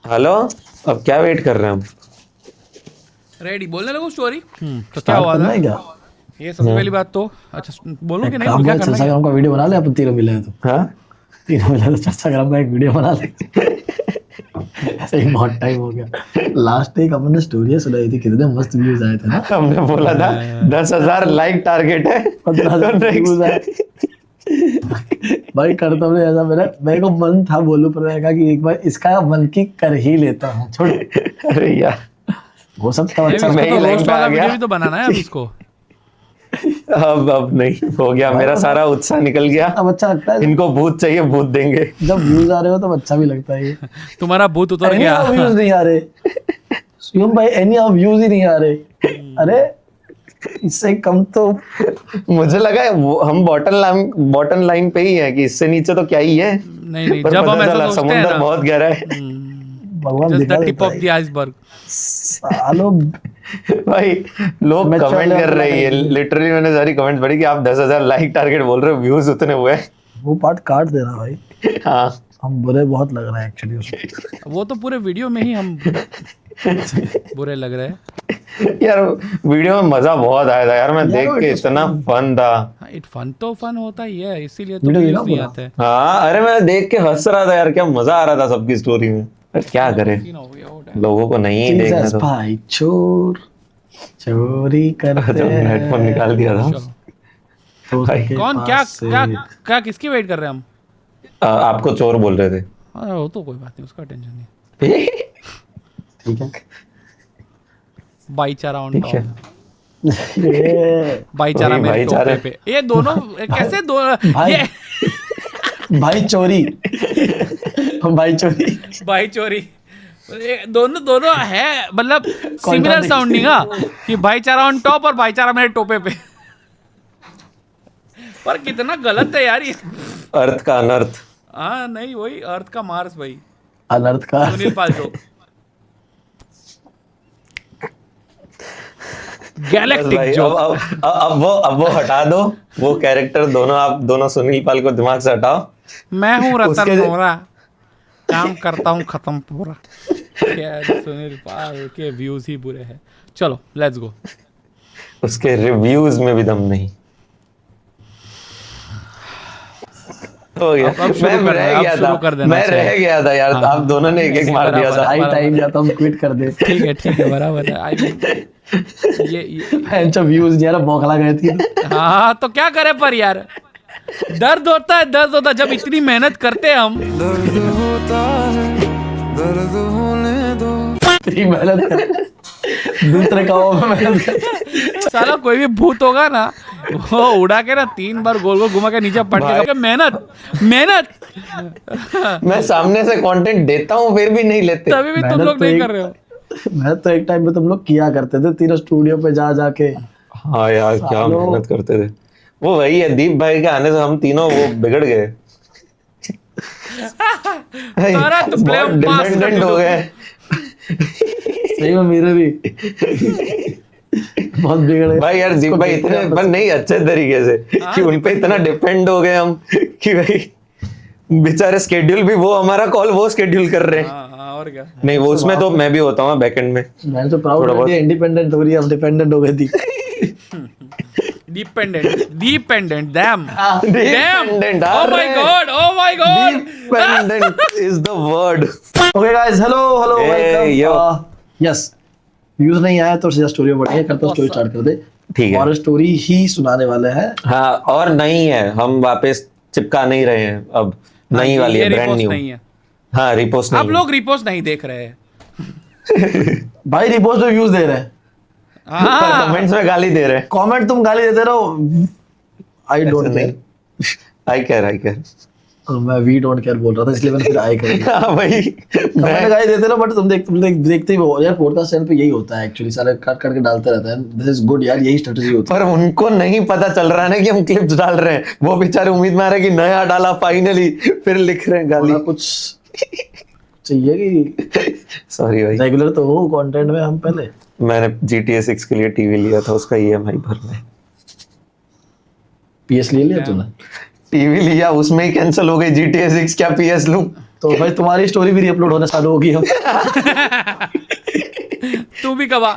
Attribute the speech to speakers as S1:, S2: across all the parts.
S1: Hello. अब क्या wait कर रहे हैं हम?
S2: रेडी बोलने लगो स्टोरी। तो क्या हुआ
S3: करना
S2: था
S3: है क्या?
S2: ये सबसे पहली बात तो अच्छा बोलो कि
S3: एक
S2: नहीं
S3: काम
S2: बोल क्या
S3: कर,
S2: करना
S3: चर्चा
S2: क्या
S3: ग्राम का वीडियो बना ले अपन तीनों मिले हैं तो।
S1: हाँ,
S3: तीनों मिले तो चर्चा ग्राम का एक वीडियो बना ले। ऐसे ही बहुत टाइम हो गया। लास्ट एक अपन ने स्टोरी सुनाई थी, कितने मस्त व्यूज आए थे ना।
S1: हमने बोला था 10,000 लाइक टारगेट है।
S3: 15,000
S1: तो
S3: व्यूज आए। भाई कर तो ऐसा मेरे को मन था बोलूं, पर मैंने कहा कि एक बार इसका मन की कर ही लेता हूँ, छोड़।
S1: अरे यार,
S3: वो सब तब अच्छा
S1: मैं ही
S2: तो
S1: लाइन
S2: रोस्ट
S1: पे आ
S2: वाला
S1: गया।
S2: वीडियो भी तो बनाना है अब इसको।
S1: अब नहीं हो गया, मेरा सारा उत्साह निकल गया।
S3: तब अच्छा लगता है
S1: इनको भूत चाहिए, भूत देंगे।
S3: जब व्यूज आ रहे हो तब अच्छा भी लगता है।
S2: तुम्हारा भूत उतर
S3: एनी
S2: गया।
S3: व्यूज नहीं आ रहे शिवम भाई, एनी व्यूज ही नहीं आ रहे। अरे इससे कम तो
S1: मुझे लगा है हम बॉटम लाइन पे ही है कि इससे नीचे तो क्या ही है।
S2: नहीं
S1: पर
S2: जब हम
S1: पता
S2: ऐसा
S1: चला
S2: सोचते हैं
S1: समुंदर
S2: ना,
S1: बहुत गहरा है।
S3: भगवान
S2: जस्ट
S3: दिखा
S2: द टिप
S3: देता
S2: ऑफ
S3: है
S2: द आइसबर्ग।
S3: सालों।
S1: भाई लोग
S3: Mature
S1: कमेंट कर
S3: level
S1: रहे हैं,
S3: का
S1: लिटरली मैंने सारी कमेंट्स पढ़ी कि आप 10,000 लाइक टारगेट बोल रहे हो, व्यूज उतने हुए हैं।
S3: वो पार्ट काट देना भाई,
S1: हाँ
S3: हम बुरे बहुत लग रहे हैं एक्चुअली उसमें।
S2: वो तो पूरे वीडियो में ही हम बुरे लग रहे हैं।
S1: यार, वीडियो में मजा बहुत आया था यार, मैं देख
S3: वो
S1: के
S3: it was
S1: इतना फन था।
S2: हाँ, इट फन तो फन होता ही है, इसीलिए तो
S3: वीडियो
S2: व्यूज
S3: देखा
S2: नहीं
S3: पूरा?
S2: आते।
S1: हाँ, अरे मैं देख के हंस रहा था यार, क्या मजा आ रहा था सबकी स्टोरी में। पर क्या करें,
S2: सीन हो गया वो टाइम।
S1: लोगों को नहीं देखना
S3: जीसस
S1: तो।
S3: भाई चोर चोरी करते
S1: तो
S3: हैं
S1: हेडफोन निकाल दिया था।
S2: चलो
S3: चोर
S1: भाई,
S3: के
S2: कौन
S3: पास
S2: क्या
S3: से।
S2: क्या क्या किसकी वेट कर रहे हैं हम?
S1: आपको चोर बोल रहे थे।
S2: हाँ वो तो कोई बात नहीं, उसका टेंशन नहीं।
S3: ठीक है।
S2: भाईचारा ऑन
S1: ठीक है।
S2: टॉप।
S3: ये
S2: भाईचारा
S1: वही
S2: मेरे
S1: भाईचारा।
S2: टोपे पे। ये दोनों कैसे दो
S3: भाई
S2: ये
S3: भाई चोरी भाई चोरी
S2: भाई चोरी ये दोनों दोनों है, मतलब सिमिलर
S3: Contradict.
S2: साउंडिंग। हाँ कि भाईचारा ऑन टॉप और भाईचारा मेरे टोपे पे। पर कितना गलत है यार ये।
S1: अर्थ का अनर्थ।
S2: हाँ नहीं वही अर्थ का मार्स भाई।
S3: अनर्थ का
S2: सुनील पाल जोक।
S1: बस
S2: गैलेक्टिक
S1: भाई,
S2: जोक।
S1: अब वो हटा दो। वो कैरेक्टर दोनों, आप दोनों सुनील पाल को दिमाग से हटाओ।
S2: मैं हूँ रतन
S1: उसके-
S2: मोरा, काम करता हूँ खत्म पूरा। क्या सुनील पाल के व्यूज ही बुरे हैं। चलो लेट्स गो।
S1: उसके रिव्यूज में भी दम नहीं। हो गया।
S2: अब शुरू
S1: मैं
S2: करना है,
S1: रह
S2: अब
S1: गया
S2: शुरू
S1: था,
S2: कर देना
S1: मैं
S2: चाहिए।
S1: रह गया था यार।
S2: हाँ,
S1: आप दोनों ने एक एक मार दिया
S2: बराबर
S1: था।
S3: आई टाइम या तो हम क्विट कर दे।
S2: ठीक है बराबर है। आई ये
S3: जब व्यूज यार बौखला गए थी।
S2: हाँ तो क्या करे पर यार, दर्द होता है जब इतनी मेहनत करते हैं हम।
S4: दर्द होता है, दर्द होने दो।
S3: इतनी मेहनत कर, दूसरे कामों में मेहनत कर।
S2: साला कोई भी भूत होगा ना, वो उड़ा के ना 3 बार गोल गोल घुमा के नीचे पड़ के मेहनत
S1: मैं सामने से कंटेंट देता हूँ फिर भी नहीं लेते।
S2: तभी भी तुम
S3: मेहनत
S2: लोग
S3: तो
S2: नहीं
S3: एक-
S2: कर रहे हो।
S3: मैं तो एक टाइम पे तुम लोग किया करते थे, तीनों स्टूडियो पे जा जाके।
S1: हाँ यार, क्या
S3: सालों।
S1: मेहनत करते थे। वो वही है, दीप भाई के आने से हम तीनों वो बिगड़ गए।
S2: सारा तो
S1: बहुत
S2: blame pass कर
S1: डिपेंडेंट
S2: दो।
S1: हो गए।
S3: सही में मेरे भी बहुत बिगड़ गए
S1: भाई यार, दीप भाई इतने, पर नहीं अच्छे तरीके से, कि उन पे इतना डिपेंड हो गए हम कि भाई बेचारे स्केड्यूल भी वो हमारा कॉल वो स्केड्यूल कर रहे हैं।
S2: हाँ और क्या।
S1: नहीं, वो उसमें तो मैं भी होता हूँ बैकएंड में।
S3: मैंने तो प्राउड
S1: थोड़ा
S3: हो
S1: बहुत।
S3: गया, इंडिपेंडेंट हो रही है, अब डिपेंडेंट हो गई थी।
S2: Dependent dam
S1: Dependent,
S2: oh my God
S1: Dependent is the word.
S3: Okay guys, hello
S1: Hey, yo.
S3: Welcome. Yes, views नहीं आया तो सीधा स्टोरी बढ़िए करता, स्टोरी स्टार्ट कर दे।
S1: ठीक है।
S3: और स्टोरी ही सुनाने वाले हैं।
S1: हाँ, और नहीं है, हम वापस चिपका नहीं रहे हैं अब। नई वाली है, ब्रांड न्यू।
S2: नहीं है।
S1: हाँ, रिपोस्ट
S2: आप
S1: नहीं
S2: लोग रिपोस्ट नहीं देख रहे हैं।
S3: भाई रिपोर्ट पे व्यूज दे रहे हैं,
S2: हाँ
S1: कमेंट्स में गाली दे रहे हैं।
S3: कमेंट तुम गाली देते रहो। आई डोंट
S1: ऐसे नहीं।
S3: केयर।
S1: आई केयर।
S3: मैं वी डोंट केयर बोल रहा था, इसलिए मैंने फिर आई कर दिया।
S1: हाँ भाई,
S3: कमेंट गाली देते रहो, बट तुम देखते ही हो यार। पॉडकास्ट चैनल पे यही होता है एक्चुअली, सारे काट काट के डालते रहते हैं। दिस इज गुड यार, यही स्ट्रेटजी होती है।
S1: पर उनको नहीं पता चल रहा है ना कि हम क्लिप्स डाल रहे हैं। वो बेचारे उम्मीद में आ रहे हैं कि नया डाला फाइनली, फिर लिख रहे हैं गाली।
S3: थोड़ा कुछ चाहिए कि
S1: सॉरी भाई,
S3: रेगुलर तो हो कंटेंट में। हम पहले
S1: मैंने GTA 6 के लिए टीवी लिया था, उसका EMI भरना है।
S3: PS ले लिया तूने?
S1: टीवी लिया, उसमें ही कैंसिल हो गई GTA 6, क्या PS लूं?
S3: तो भाई तुम्हारी स्टोरी भी रीअपलोड होने चालू होगी अब।
S2: तू भी कबा।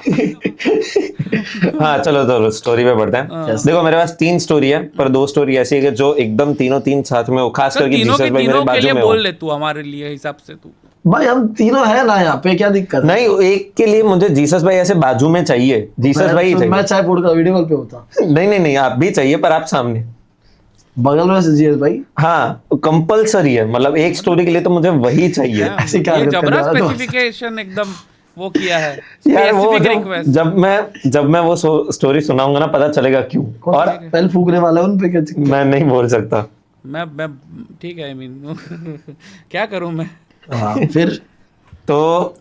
S1: हाँ चलो तो स्टोरी पे बढ़ते हैं। देखो मेरे पास 3 स्टोरी है, पर 2 स्टोरी ऐसी है कि जो एकदम तीनों साथ में हो, खास
S2: तो
S1: करके
S2: तीनों
S1: जीसस
S2: के
S1: भाई मेरे
S2: तीनों के
S1: बाजू
S2: लिए
S1: में हो।
S2: बोल ले तू हमारे लिए हिसाब से तू।
S3: भाई हम तीनों है ना यहाँ पे, क्या दिक्कत है?
S1: नहीं, एक के लिए मुझे जीसस भाई ऐसे बाजू में चाहिए, जीसस भाई ही
S3: मैं
S1: चाहिए।
S3: चाय पोड़ का वीडियो कॉल पे होता,
S1: नहीं, आप भी चाहिए, पर आप सामने।
S3: बगल में जीएस भाई।
S1: हाँ कंपलसरी है, मतलब एक स्टोरी के लिए तो मुझे वही चाहिए।
S3: ऐसी क्या
S2: ये
S3: हरकत कर
S2: जबरा
S3: रहा है तो?
S2: स्पेसिफिकेशन एकदम वो किया है,
S1: यार वो
S2: स्पेसिफिक रिक्वेस्ट।
S1: जब मैं वो स्टोरी सुनाऊंगा ना, पता चलेगा क्यों। और
S3: पहले फूकने वाला है उन पे क्या?
S1: मैं नहीं बोल सकता।
S2: मैं ठीक है, आई मीन क्या करूं मैं।
S3: हाँ फिर
S1: तो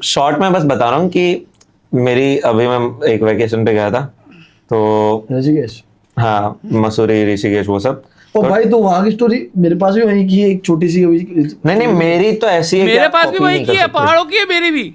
S1: शॉर्ट में बस बता रहा हूँ कि मेरी अभी मैं एक वेकेशन पे गया था, तो
S3: ऋषिकेश।
S1: हाँ मसूरी, ऋषिकेश, वो सब।
S3: ओ भाई तो वहां की स्टोरी मेरे पास भी वही की है, एक छोटी सी।
S1: नहीं मेरी तो ऐसी है कि
S2: मेरे
S1: आप
S2: पास भी
S1: copy
S2: वही
S1: नहीं कर
S2: की है,
S1: सकते।
S2: पहाड़ों की है मेरी भी।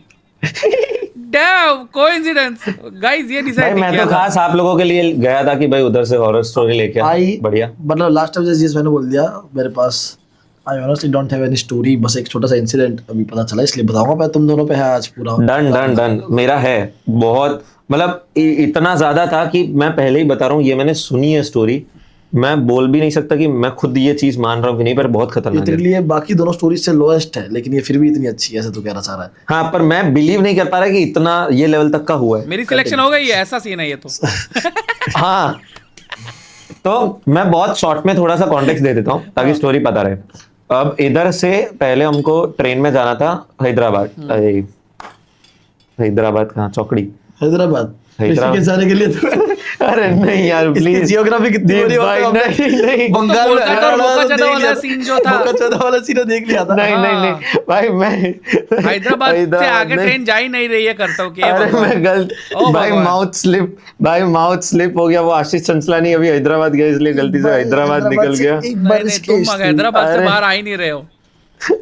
S2: डैम कोइंसिडेंस गाइस, ये
S1: भाई
S2: डिसाइड
S1: मैं
S2: किया
S1: तो
S2: था।
S1: खास आप लोगों के लिए गया था कि भाई उधर से हॉरर स्टोरी लेके आ।
S3: आई
S1: बढ़िया।
S3: मतलब लास्ट टाइम जिस मैंने बोल दिया मेरे पास, I honestly don't have any story, बस एक छोटा सा इंसिडेंट अभी पता चला इसलिए बताऊंगा। मैं तुम दोनों पे है आज पूरा।
S1: डन मेरा है बहुत, मतलब इतना ज्यादा था कि मैं पहले ही बता रहा हूँ, ये मैंने सुनी है स्टोरी। मैं बोल भी नहीं सकता कि मैं खुद ये चीज मान रहा हूँ कि नहीं, पर बहुत खतरनाक
S3: तेरे
S1: है।
S3: लिए बाकी दोनों स्टोरीज से लोएस्ट है, लेकिन ये फिर भी इतनी अच्छी है, ऐसे तो कहना चाह रहा है।
S1: हाँ पर मैं बिलीव नहीं कर पा रहा कि इतना ये लेवल तक का हुआ है।
S2: मेरी सिलेक्शन हो गई है, ऐसा सीन है ये तो।
S1: हाँ तो मैं बहुत शॉर्ट में थोड़ा सा कॉन्टेक्स्ट दे देता हूँ ताकि स्टोरी पता रहे। अब इधर से पहले हमको ट्रेन में जाना था हैदराबाद। हैदराबाद कहाँ? चौकड़ी।
S3: हैदराबाद
S1: हैदराबाद।
S3: ऋषिकेश जाने के लिए तो
S1: अरे नहीं यार प्लीज।
S3: जियोग्राफी कितनी बड़ी
S1: भाई नहीं
S3: बंगाल में
S2: कोलकाता और बोकाचोदा वाला सीन जो था।
S3: बोकाचोदा वाला सीन देख लिया था।
S1: नहीं भाई मैं
S2: हैदराबाद से आगे ट्रेन जा ही नहीं रही है, करता हूँ कि
S1: अरे मैं गलत भाई, माउथ स्लिप हो गया। वो आशीष चंचलानी अभी हैदराबाद गया इसलिए गलती से हैदराबाद निकल गया।
S3: एक बार
S2: नहीं तुम हैदराबाद से बाहर आ ही नहीं रहे हो।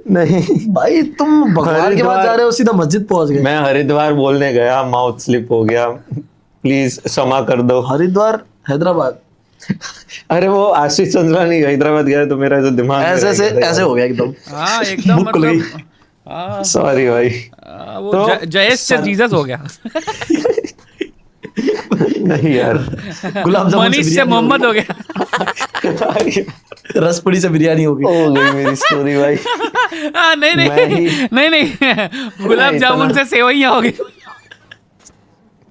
S1: नहीं
S3: भाई तुम भगवान के पास जा रहे हो, सीधा मस्जिद पहुंच गए।
S1: मैं हरिद्वार बोलने गया, माउथ स्लिप हो गया, प्लीज क्षमा कर दो।
S3: हरिद्वार हैदराबाद
S1: अरे वो आशीष चंद्रानी हैदराबाद गया तो मेरा ऐसे दिमाग
S3: ऐसे हो गया एकदम।
S2: हाँ एकदम
S3: भूख लगी।
S2: मतलब हाँ,
S1: सॉरी भाई।
S2: वो
S1: तो
S2: जयेश से जीसस हो गया।
S1: नहीं यार
S3: गुलाब जामुन
S2: मनीष से मोहम्मद हो गया।
S3: रसपुड़ी से बिरयानी हो गई।
S1: हो गई मेरी स्टोरी भाई।
S2: नहीं गुलाब जामुन से सेवइयां हो गई।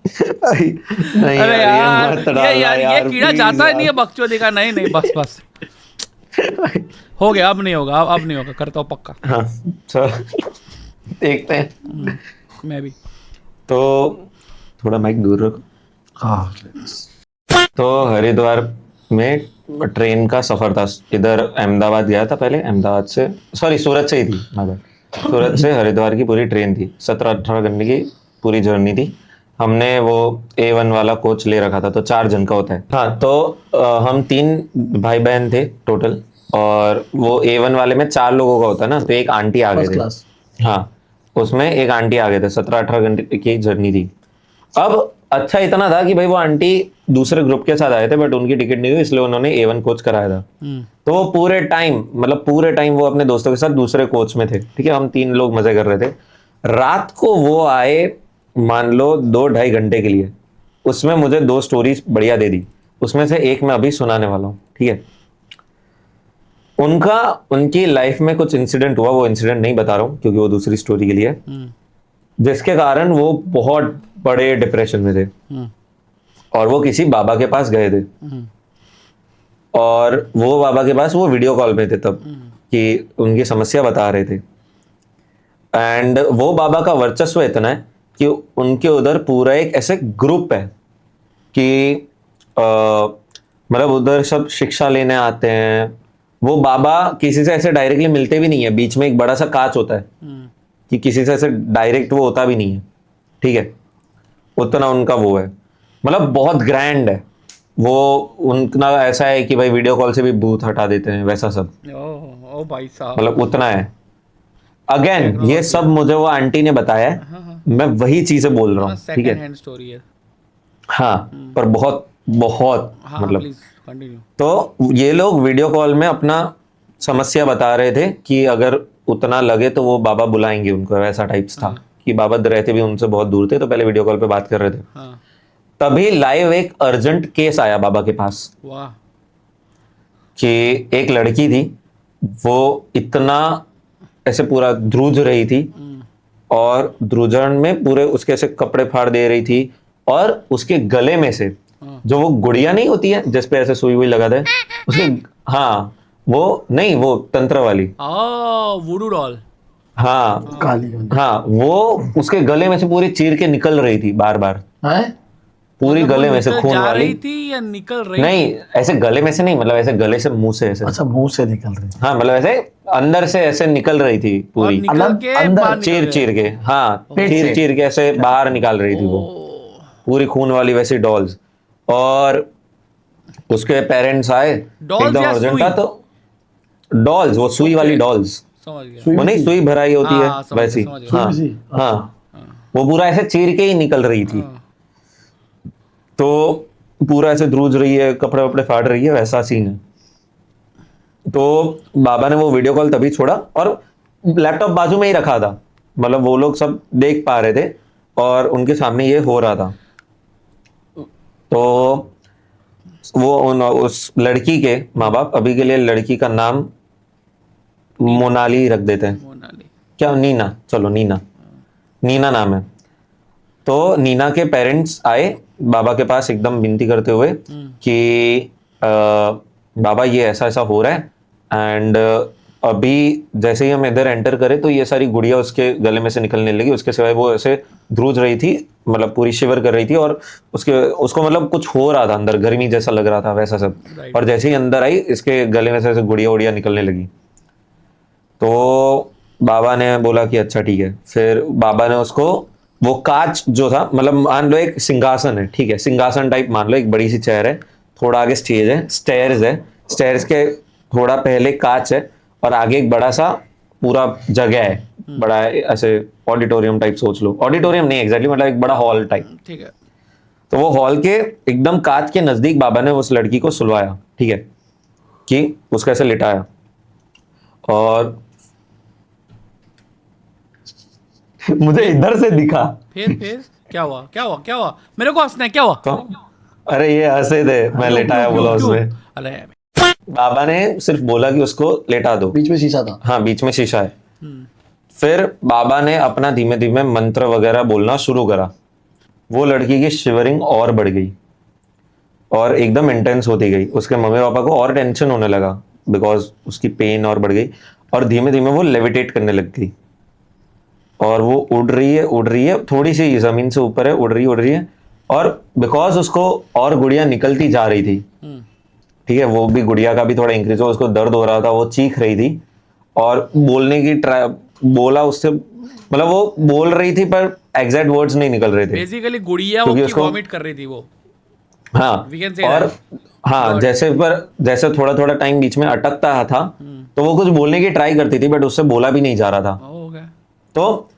S1: नहीं
S2: अरे यार
S1: मत डालना
S2: ये कीड़ा
S1: please
S2: जाता ही
S1: यार।
S2: नहीं है बकचोदी का। नहीं बस हो गया, अब नहीं होगा, अब नहीं होगा, करता हूँ पक्का।
S1: हाँ चलो देखते हैं।
S2: मैं भी
S1: तो थोड़ा माइक दूर रखो।
S3: हाँ
S1: तो हरिद्वार में ट्रेन का सफर था। इधर अहमदाबाद गया था पहले, अहमदाबाद से सूरत से ही थी मगर सूरत से हरिद्वार की पूरी ट्रेन थी। 17-18 घंटे की पूरी जर्नी थी। हमने वो A1 वाला कोच ले रखा था, तो 4 जन का होता है। हाँ तो हम 3 भाई बहन थे टोटल, और वो A1 वाले में 4 लोगों का होता है ना, तो एक आंटी आ गए थे।
S3: क्लास।
S1: हाँ उसमें एक आंटी आ गए थे। 17-18 घंटे की जर्नी थी। अब अच्छा इतना था कि भाई वो आंटी दूसरे ग्रुप के साथ आए थे, बट उनकी टिकट नहीं हुई, इसलिए उन्होंने A1 कोच कराया था। तो वो पूरे टाइम वो अपने दोस्तों के साथ दूसरे कोच में थे। ठीक है, हम 3 लोग मजे कर रहे थे। रात को वो आए, मान लो 2-2.5 घंटे के लिए। उसमें मुझे 2 स्टोरीज बढ़िया दे दी, उसमें से एक मैं अभी सुनाने वाला हूँ। ठीक है, उनकी लाइफ में कुछ इंसिडेंट हुआ, वो इंसिडेंट नहीं बता रहा हूँ क्योंकि वो दूसरी स्टोरी के लिए, जिसके कारण वो बहुत बड़े डिप्रेशन में थे। और वो किसी बाबा के पास गए थे, और वो बाबा के पास वो वीडियो कॉल में थे तब, कि उनकी समस्या बता रहे थे। एंड वो बाबा का वर्चस्व इतना है कि उनके उधर पूरा एक ऐसे ग्रुप है कि मतलब उधर सब शिक्षा लेने आते हैं। वो बाबा किसी से ऐसे डायरेक्टली मिलते भी नहीं है, बीच में एक बड़ा सा कांच होता है कि किसी से ऐसे डायरेक्ट वो होता भी नहीं है। ठीक है, उतना उनका वो है, मतलब बहुत ग्रैंड है वो। उनका ऐसा है कि भाई वीडियो कॉल से भी भूत हटा देते हैं, वैसा सब।
S2: ओ भाई साहब,
S1: मतलब उतना है। अगेन ये सब मुझे वो आंटी ने बताया है, मैं वही चीजें बोल रहा हूँ। ठीक
S2: सेकंड
S1: है,
S2: हैंड स्टोरी है।
S1: हाँ पर बहुत
S2: हाँ
S1: मतलब।
S2: Please continue.
S1: तो ये लोग वीडियो कॉल में अपना समस्या बता रहे थे कि अगर उतना लगे तो वो बाबा बुलाएंगे उनको, वैसा टाइप्स था कि बाबा रहते भी उनसे बहुत दूर थे, तो पहले वीडियो कॉल पे बात कर रहे थे।
S2: हाँ,
S1: तभी लाइव एक अर्जेंट केस आया बाबा के पास
S2: वाह,
S1: कि एक लड़की थी, वो इतना ऐसे पूरा ध्रुज रही थी और ध्रुजन में पूरे उसके ऐसे कपड़े फाड़ दे रही थी, और उसके गले में से जो वो गुड़िया नहीं होती है जिसपे ऐसे सुई हुई लगा दे उसके, हाँ वो नहीं, वो तंत्र वाली,
S2: वुडू डॉल,
S1: हाँ
S3: काली वाली
S1: हाँ, वो उसके गले में से पूरी चीर के निकल रही थी बार बार,
S3: है।
S1: पूरी गले में से
S2: निकल
S1: खून
S2: जा
S1: वाली।
S2: रही थी या निकल रही?
S1: नहीं, ऐसे गले में से नहीं, मतलब ऐसे गले से मुंह से ऐसे,
S3: अच्छा, मुंह से निकल रही।
S1: हाँ मतलब ऐसे अंदर से ऐसे निकल रही थी
S2: और
S1: पूरी,
S2: निकल
S3: अलग
S2: के
S3: अंदर
S2: बाहर निकल
S1: चीर
S2: गए।
S1: चीर के, हाँ
S3: पेट
S1: चीर
S3: से।
S1: चीर के ऐसे बाहर निकाल रही थी वो,
S2: ओ,
S1: पूरी खून वाली वैसी डॉल्स। और उसके पेरेंट्स आए,
S2: Dolls
S1: एकदम
S2: या
S1: अर्जेंट
S2: सुई?
S1: था, तो डॉल्स, वो सुई वाली डॉल्स,
S2: समझ गया।
S3: सुई
S1: वो नहीं सुई भराई होती
S2: हाँ,
S1: है
S2: समझ गया,
S1: वैसी,
S2: समझ गया।
S1: हाँ
S3: सुई सी?
S1: हाँ, वो पूरा ऐसे चीर के ही निकल रही थी।
S2: हाँ,
S1: तो पूरा ऐसे ध्रुज रही है, कपड़े वपड़े फाड़ रही है, वैसा सीन है। तो बाबा ने वो वीडियो कॉल तभी छोड़ा, और लैपटॉप बाजू में ही रखा था, मतलब वो लोग सब देख पा रहे थे और उनके सामने ये हो रहा था। तो वो उस लड़की के माँ बाप, अभी के लिए लड़की का नाम मोनाली रख देते हैं,
S2: मोनाली,
S1: क्या नीना, चलो नीना, नीना नाम है। तो नीना के पेरेंट्स आए बाबा के पास एकदम विनती करते हुए कि बाबा ये ऐसा ऐसा हो रहा है, एंड अभी जैसे ही हम इधर एंटर करें तो ये सारी गुड़िया उसके गले में से निकलने लगी, उसके सिवाय वो ऐसे ध्रुज रही थी, मतलब पूरी शिवर कर रही थी, और उसको मतलब कुछ हो रहा था अंदर, गर्मी जैसा लग रहा था वैसा सब।
S2: Right.
S1: और जैसे ही अंदर आई, इसके गले में से ऐसे गुड़िया उड़िया निकलने लगी। तो बाबा ने बोला कि अच्छा ठीक है। फिर बाबा ने उसको वो कांच जो था, मतलब मान लो एक सिंहासन है, ठीक है, सिंहासन टाइप मान लो, एक बड़ी सी चेयर है, थोड़ा आगे स्टेज है, स्टेयर्स है, स्टेयर्स के थोड़ा पहले कांच है, और आगे एक बड़ा सा पूरा जगह है, बड़ा है, ऐसे ऑडिटोरियम टाइप सोच लो, ऑडिटोरियम नहीं एग्जैक्टली, मतलब एक बड़ा हॉल टाइप।
S2: ठीक है।
S1: तो वो हॉल के एकदम कांच के नजदीक बाबा ने उस लड़की को सुलवाया, ठीक है, कि उसको ऐसे लिटाया, और मुझे इधर से दिखा
S2: फिर क्या हुआ, क्या हुआ, क्या हुआ? मेरे को हंसना है, क्या हुआ?
S1: तो, अरे ये हंसे थे, मैं लेटाया बोला
S2: क्यों?
S1: उसमें।
S2: अरे
S1: बाबा ने सिर्फ बोला कि उसको लेटा दो,
S3: बीच में शीशा था।
S1: हाँ बीच में शीशा है। फिर बाबा ने अपना धीमे धीमे मंत्र वगैरह बोलना शुरू करा, वो लड़की की शिवरिंग और बढ़ गई और एकदम इंटेंस होती गई, उसके मम्मी पापा को और टेंशन होने लगा बिकॉज उसकी पेन और बढ़ गई, और धीमे धीमे वो लेविटेट करने लग गई, और वो उड़ रही है, थोड़ी सी जमीन से ऊपर है, उड़ रही है, और बिकॉज उसको और गुड़िया निकलती जा रही थी, ठीक है, वो भी गुड़िया का भी थोड़ा इंक्रीज हो, उसको दर्द हो रहा था, वो चीख रही थी, और बोलने की बोला उससे, मतलब वो बोल रही थी पर एग्जैक्ट वर्ड्स नहीं निकल रहे थे,
S2: बेसिकली गुड़िया
S1: क्योंकि
S2: उसकी
S1: उसको-
S2: वॉमिट कर रही थी वो।
S1: हाँ,
S2: We can say
S1: और
S2: that.
S1: हाँ जैसे थोड़ा थोड़ा टाइम बीच में अटकता था, तो वो कुछ बोलने की ट्राई करती थी, बट उससे बोला भी नहीं जा रहा था।
S2: हो गया।
S1: तो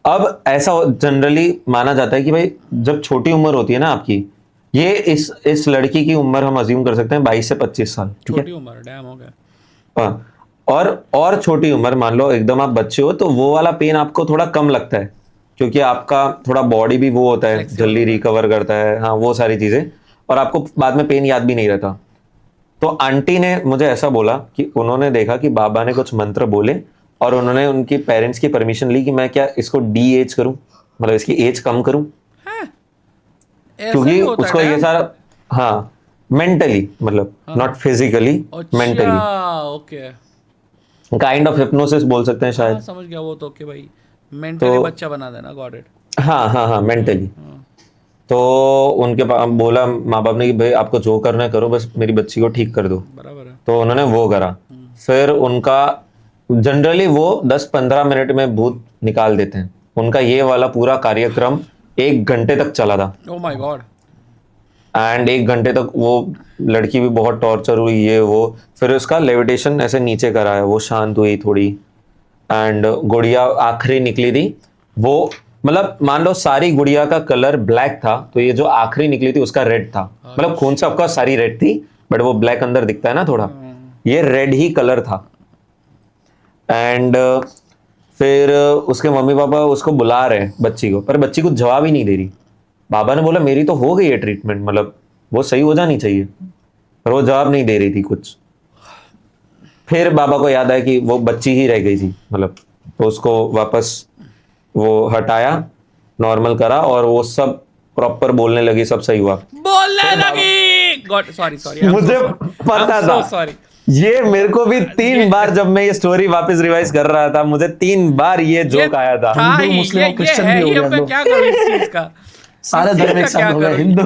S1: अब ऐसा जनरली माना जाता है कि भाई जब छोटी उम्र होती है ना आपकी, ये इस लड़की की उम्र हम अज्यूम कर सकते हैं 22 से 25 साल, ठीक है,
S2: छोटी उम्र, डैम हो गया।
S1: हाँ, और छोटी उम्र मान लो एकदम आप बच्चे हो, तो वो वाला पेन आपको थोड़ा कम लगता है, क्योंकि आपका थोड़ा बॉडी भी वो होता है, जल्दी रिकवर करता है, हाँ वो सारी चीजें, और आपको बाद में पेन याद भी नहीं रहता। तो आंटी ने मुझे ऐसा बोला कि उन्होंने देखा कि बाबा ने कुछ मंत्र बोले, और उन्होंने उनकी पेरेंट्स की परमिशन ली कि मैं क्या इसको डी एज करूं, मतलब इसकी एज कम करूं,
S2: ऐसा
S1: क्योंकि
S2: ही होता
S1: उसको
S2: है
S1: ये
S2: डैम?
S1: सारा, हाँ मेंटली, मतलब नॉट फिजिकली, मेंटली,
S2: अच्छा, ओके।
S1: काइंड ऑफ हिप्नोसिस बोल सकते हैं
S2: हाँ,
S1: शायद।
S2: समझ गया वो तो, कि भाई मेंटली बच्चा बना देना, गॉट इट।
S1: हाँ मेंटली। तो उनके बोला माँ बाप ने कि भाई आपको जो करना है करो, बस मेरी बच्ची को ठीक कर दो।
S2: बराबर है।
S1: तो उन्होंने वो करा। फिर उनका जनरली वो 10-15 मिनट में भूत निकाल देते हैं। उनका ये वाला पूरा कार्यक्रम 1 घंटे तक चला था,
S2: ओ माय गॉड।
S1: एंड 1 घंटे तक वो लड़की भी बहुत टॉर्चर हुई, ये वो। फिर उसका लेविटेशन ऐसे नीचे करा है, वो शांत हुई थोड़ी, एंड गुड़िया आखिरी निकली थी वो, मतलब मान लो सारी गुड़िया का कलर ब्लैक था, तो ये जो आखिरी निकली थी उसका रेड था, मतलब खून से ऑफकोर्स सारी रेड थी, बट वो ब्लैक अंदर दिखता है ना थोड़ा, ये रेड ही कलर था। एंड फिर उसके मम्मी पापा उसको बुला रहे हैं बच्ची को, पर बच्ची कुछ जवाब ही नहीं दे रही। बाबा ने बोला मेरी तो हो गई है ट्रीटमेंट, मतलब वो सही हो जानी चाहिए, पर वो जवाब नहीं दे रही थी कुछ। फिर बाबा को याद आया कि वो बच्ची ही रह गई थी, मतलब तो उसको वापस वो हटाया, नॉर्मल करा और वो सब प्रॉपर बोलने लगी, सब सही हुआ।
S2: बोलने लगी। गॉड सॉरी
S1: मुझे पता था,
S2: सॉरी।
S1: ये मेरे को भी 3 बार जब मैं ये स्टोरी वापस रिवाइज कर रहा था, मुझे 3 बार ये जोक आया था।
S3: हिंदू, मुस्लिम और क्रिश्चियन भी हो
S2: ये
S3: गया
S2: मैं
S3: लोग।
S2: क्या करूं इस चीज का?
S3: सारे धर्म एक साथ हो गए, हिंदू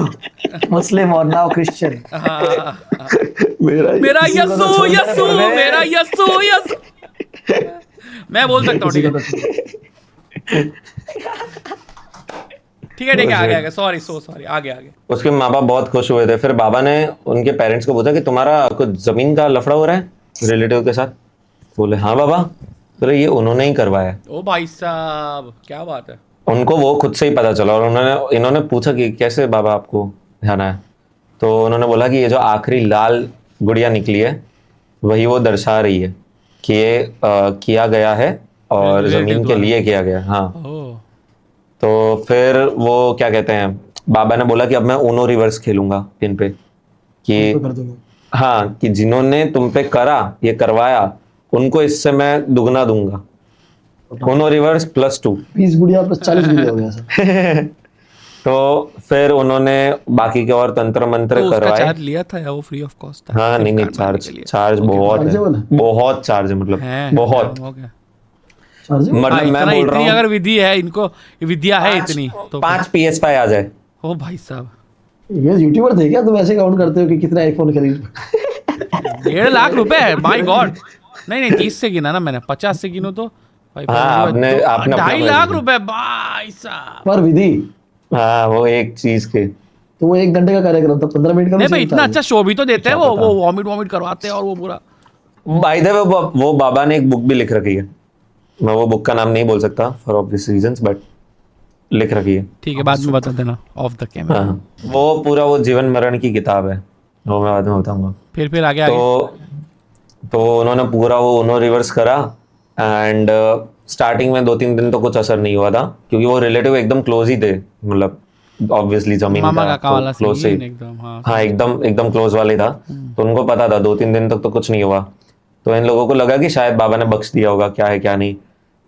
S3: मुस्लिम और नाउ क्रिश्चियन।
S2: हाँ,
S1: मेरा
S2: मेरा यसु। मैं बोल सकता हूँ, ठीक है ठीक है आगे सॉरी आगे
S1: उसके माँ बाप बहुत खुश हुए थे। फिर बाबा ने उनके पेरेंट्स को पूछा कि तुम्हारा कुछ जमीन का लफड़ा हो रहा है रिलेटिव के साथ? बोले हाँ बाबा। तो ये उन्होंने ही करवाया।
S2: ओ भाई साहब क्या बात है।
S1: उनको वो खुद से ही पता चला और इन्होंने पूछा कि कैसे बाबा आपको ध्यान आया? तो उन्होंने बोला कि ये जो आखिरी लाल गुड़िया निकली है वही वो दर्शा रही है कि ये किया गया है और
S2: Relative
S1: जमीन के
S2: द्वारा।
S1: लिए किया गया। हाँ,
S2: ओह
S1: तो फिर वो क्या कहते हैं, बाबा ने बोला कि अब मैं ऊनो रिवर्स खेलूंगा इन पे, कि
S3: तो कर दूंगा।
S1: हाँ कि जिन्होंने तुम पे करा, ये करवाया, उनको इससे मैं दुगना दूंगा। Uno reverse +2।
S3: 20 गुड़िया प्लस 40 गुड़िया हो गया सर।
S2: तो
S1: फिर उन्होंने बाकी के और तंत्र मंत्र
S2: उसका
S1: करवाए।
S2: चार्ज लिया था या वो फ्री ऑफ कॉस्ट था?
S1: हाँ, नहीं
S2: सिर्फ कार्ड
S1: चार्ज
S2: मारने के लिए।
S1: चार्ज बहुत है,
S3: chargeable है?
S1: बहुत चार्ज है, मतलब
S2: है,
S1: बहुत।
S2: हो गया।
S3: चार्ज
S1: मतलब मैं
S2: इतना
S1: बोल
S2: इतनी
S1: रहा
S2: अगर
S1: हूँ
S2: विधि है इनको, विद्या है इतनी तो
S1: 5 PS5 आ जाए।
S2: ओ भाई साहब
S3: ये यूट्यूबर थे क्या? तुम ऐसे काउंट करते हो कि कितना आईफोन खरीद?
S2: 1.5 लाख रुपए, माय गॉड। नहीं 30 से गिना ना मैंने, 50 से गिनो तो
S1: हाँ, आपने अपना
S2: 2.5 लाख
S1: भाई।
S2: रुपए भाई साहब।
S3: पर विधि
S1: हाँ, वो एक चीज के।
S3: तो वो 1 घंटे का कार्यक्रम था, 15 मिनट का
S2: नहीं भाई
S3: चाहिए
S2: इतना
S3: था।
S2: अच्छा शो भी तो देते हैं वो वॉमिट करवाते हैं और वो पूरा।
S1: बाय द वे वो बाबा ने एक बुक भी लिख रखी है, मैं वो बुक का नाम नहीं बोल सकता फॉर ऑब्वियस रीजंस, बट लिख रखी है।
S2: ठीक है बाद में बता देना ऑफ द कैमरा।
S1: हाँ, वो पूरा वो जीवन मरण की किताब है, वो मैं बाद में बताऊंगा।
S2: फिर आगे
S1: तो उन्होंने पूरा वो उन्होंने रिवर्स करा एंड स्टार्टिंग में 2-3 दिन तो कुछ असर नहीं हुआ था, क्योंकि वो रिलेटिव एकदम क्लोज ही थे, मतलब ऑब्वियसली जमीन
S2: मामा
S1: का
S2: काका वाला
S1: क्लोज से
S2: सीन एकदम।
S1: हाँ एकदम क्लोज वाले था। तो उनको पता था 2-3 दिन तक तो कुछ नहीं हुआ, तो इन लोगों को लगा कि शायद बाबा ने बख्श दिया होगा, क्या है क्या नहीं।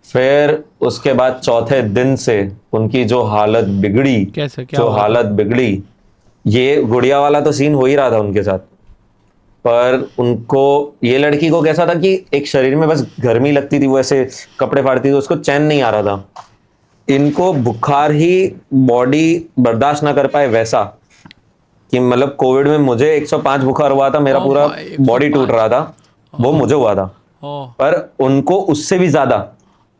S1: फिर उसके बाद चौथे दिन से उनकी जो हालत बिगड़ी,
S2: कैसे क्या
S1: जो
S2: हुआ था?
S1: हालत बिगड़ी, ये गुड़िया वाला तो सीन हो ही रहा था उनके साथ, पर उनको ये लड़की को कैसा था कि एक शरीर में बस गर्मी लगती थी, वो ऐसे कपड़े फाड़ती थी, उसको चैन नहीं आ रहा था। इनको बुखार ही बॉडी बर्दाश्त ना कर पाए, वैसा कि मतलब कोविड में मुझे 105 बुखार हुआ था, मेरा
S2: ओ
S1: पूरा
S2: भाई,
S1: बॉडी टूट रहा था, वो मुझे हुआ था।
S2: ओ
S1: पर उनको उससे भी ज्यादा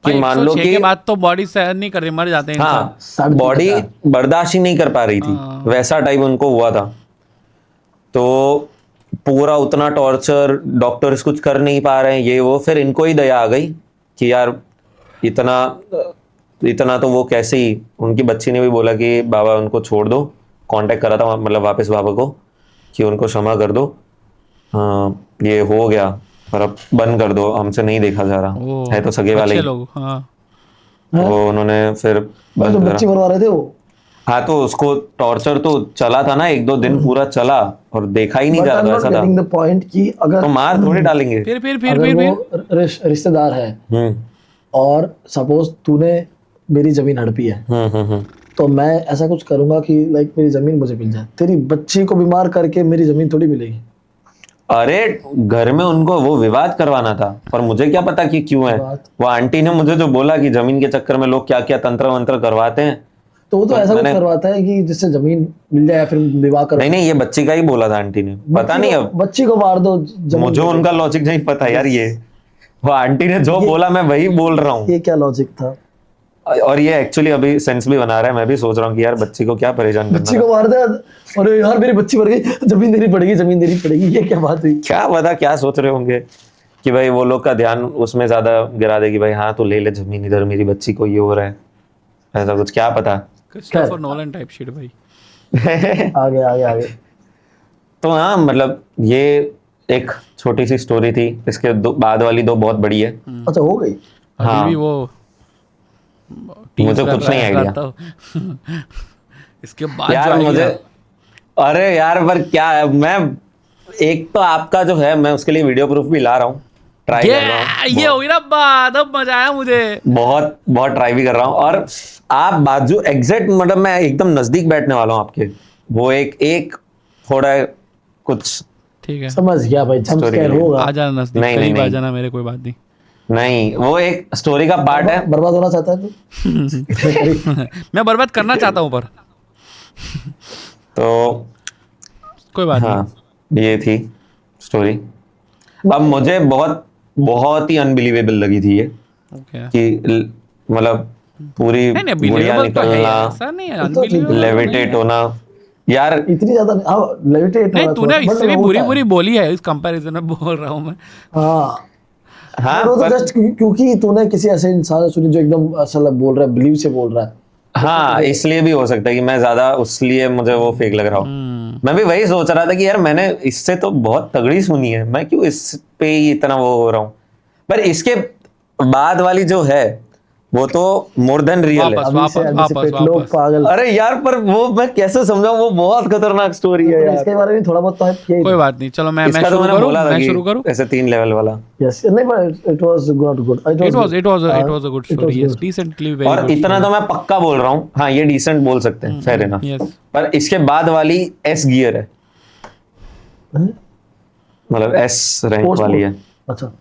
S1: कि
S2: भाई,
S1: मान लो
S2: 106
S1: कि
S2: के बाद तो बॉडी सहन नहीं कर रही, मर जाते हैं इंसान।
S1: हाँ,
S3: साढ़े
S1: बॉडी
S3: 3
S1: बर्दाश्त ही नहीं कर पा रही थी,
S2: हाँ।
S1: वैसा टाइप उनको हुआ था। तो पूरा उतना टॉर्चर, डॉक्टर्स कुछ कर नहीं पा रहे हैं, ये वो। फिर इनको ही दया आ गई कि यार इतना तो वो कैसे ही, उनकी बच्ची ने भी बोला कि बाबा उनको छोड़ दो, कांटेक्ट करा था मतलब वापस बाबा को कि उनको क्षमा कर दो, हाँ ये हो गया पर अब बंद कर दो, हमसे नहीं देखा जा रहा
S2: ओ,
S1: है, तो सगे वाले
S2: अच्छे
S1: ही।
S2: लोग हाँ।
S1: तो उन्होंने फिर
S3: जो
S1: बंद
S3: बच्चे
S1: करा।
S3: मरवा रहे थे वो।
S1: हाँ, तो उसको टॉर्चर तो चला था ना, 1-2 दिन पूरा चला और देखा ही नहीं
S3: बट
S1: जा
S3: आई एम
S1: रहा
S3: नॉट
S1: था, ऐसा
S3: गेटिंग
S1: था।
S3: द पॉइंट कि अगर
S1: तो मार थोड़ी डालेंगे।
S2: फिर
S3: अगर वो रिश्तेदार है
S1: हम्म
S3: और सपोज तूने मेरी जमीन हड़पी है, तो मैं ऐसा कुछ करूंगा कि लाइक मेरी जमीन मुझे मिल जाए, तेरी बच्ची को बीमार करके मेरी जमीन थोड़ी मिलेगी।
S1: अरे घर में उनको वो विवाद करवाना था, पर मुझे क्या पता कि क्यों है।
S3: विवाद?
S1: वो आंटी ने मुझे जो बोला कि जमीन के चक्कर में लोग क्या क्या तंत्र मंत्र करवाते हैं।
S3: तो वो तो ऐसा कुछ
S1: मैंने-
S3: करवाता है कि जिससे जमीन मिल जाए, फिर विवाह करो।
S1: नहीं, ये बच्ची का ही बोला था आंटी ने, पता नहीं अब
S3: बच्ची को मार दो, जमीन
S1: मुझे
S3: मिल
S1: उनका लॉजिक नहीं पता यार। ये वो आंटी ने जो बोला मैं वही बोल रहा
S3: जाए।
S1: हूँ,
S3: ये क्या लॉजिक था?
S1: और ये एक्चुअली अभी सेंस भी बना रहा है। मैं भी सोच रहा हूँ कि यार बच्ची को क्या परेशान
S3: बच्ची
S1: करना
S3: को मार दे, अरे यार मेरी बच्ची मर गई, जमीन देनी पड़ेगी, जमीन देनी पड़ेगी। ये क्या बात हुई?
S1: क्या पता क्या सोच रहे होंगे कि भाई वो लोग का ध्यान उसमें ज्यादा गिरा दे कि भाई हाँ तू ले ले जमीन, इधर मेरी बच्ची को ये हो रहा है, ऐसा कुछ क्या पता।
S2: क्रिस्टोफर नोलन टाइप शिट भाई।
S3: आगे आगे आगे।
S1: तो हाँ, मतलब ये एक छोटी सी स्टोरी थी, इसके बाद वाली 2 बहुत बड़ी है।
S3: अच्छा हो गई।
S2: अभी भी वो tease
S1: मुझे
S2: कर
S1: कुछ
S2: रहा
S1: नहीं
S2: है,
S1: आइडिया
S2: करता हूँ। इसके बाद
S1: यार
S2: जो आएगी
S1: मुझे,
S2: ना,
S1: अरे यार पर क्या है, मैं एक तो आपका जो है मैं उसके लिए वीडियो प्रूफ भी ला रहा हूँ, ट्राई कर रहा हूँ,
S2: ये होगी ना बात, अब मजा आया मुझे।
S1: बहुत बहुत ट्राई भी कर रहा हूँ। और आप बाजू एग्जैक्ट, मतलब मैं एकदम नजदीक बैठने वाला हूँ आपके, वो एक थोड़ा कुछ
S2: ठीक है,
S3: समझ गया भाई, जंप
S1: Story
S3: स्केयर
S1: के लिए।
S3: होगा।
S2: आ जाना नजदीक,
S1: नहीं, नहीं,
S2: करीब आ
S1: नहीं।
S2: जाना मेरे, कोई बात नहीं।
S1: नहीं, वो एक स्टोरी का पार्ट है।
S3: बर्बाद होना चाहता है तू?
S2: मैं बर्बाद करना चाहता हूँ पर
S1: तो
S2: कोई बात नहीं।
S1: हाँ, ये थी स्टोरी। अब मुझे बहुत बहुत ही अनबिलीवेबल लगी थी ये,
S2: ओके,
S1: कि मतलब पूरी
S2: नहीं नहीं,
S1: गुड़िया
S2: बिलीवेबल तो है
S1: निकलना,
S2: यार, ऐसा नहीं है,
S3: तो ठीक है।
S2: अनबिलीवेबल
S1: लेविटेट होना, यार
S3: इतनी ज्यादा हाँ लेविटेट
S2: नहीं,
S3: होना
S2: तूने
S3: थोड़ा,
S2: इससे भी
S3: but
S2: बुरी
S3: होता है।
S2: बुरी बोली है, इस कंपैरिजन में बोल रहा हूँ मैं।
S3: हाँ
S1: हाँ
S3: वो तो
S1: पर
S3: जस्ट क्योंकि तूने किसी ऐसे इंसान से सुनी जो एकदम असल बोल रहा है, बिलीव से बोल रहा है।
S1: हाँ, इसलिए भी हो सकता है कि मैं ज्यादा, उसलिए मुझे वो फेक लग रहा हो। मैं भी वही सोच रहा था कि यार मैंने इससे तो बहुत तगड़ी सुनी है, मैं क्यों इस पे ही इतना वो हो रहा हूँ। पर इसके बाद वाली जो है वो तो मोर देन रियल है।
S2: वापस
S3: अभी से
S2: वापस
S3: लोग
S2: वापस।
S3: पागल।
S1: अरे यार पर वो मैं कैसे समझाऊं, वो बहुत खतरनाक स्टोरी है यार।
S3: इसके बारे में थोड़ा बहुत तो है किया ही
S2: कोई बात नहीं, चलो मैं
S1: इसका तो
S2: शुरू
S1: मैंने
S2: करूँ,
S1: बोला था
S2: मैं
S1: कि
S2: शुरू करूँ।
S1: ऐसे 3 लेवल वाला।
S3: यस नहीं but it was not good,
S2: It was a good story. Yes, decently very
S1: और
S2: good
S1: इतना
S2: story.
S1: तो मैं पक्का बोल रहा हूँ, हाँ ये डिसेंट बोल सकते हैं, फेयर इनफ।
S2: Yes.
S1: पर इसके बाद वाली एस गियर है, मतलब एस रैंक
S3: Post-
S1: वाली है।
S3: अच्छा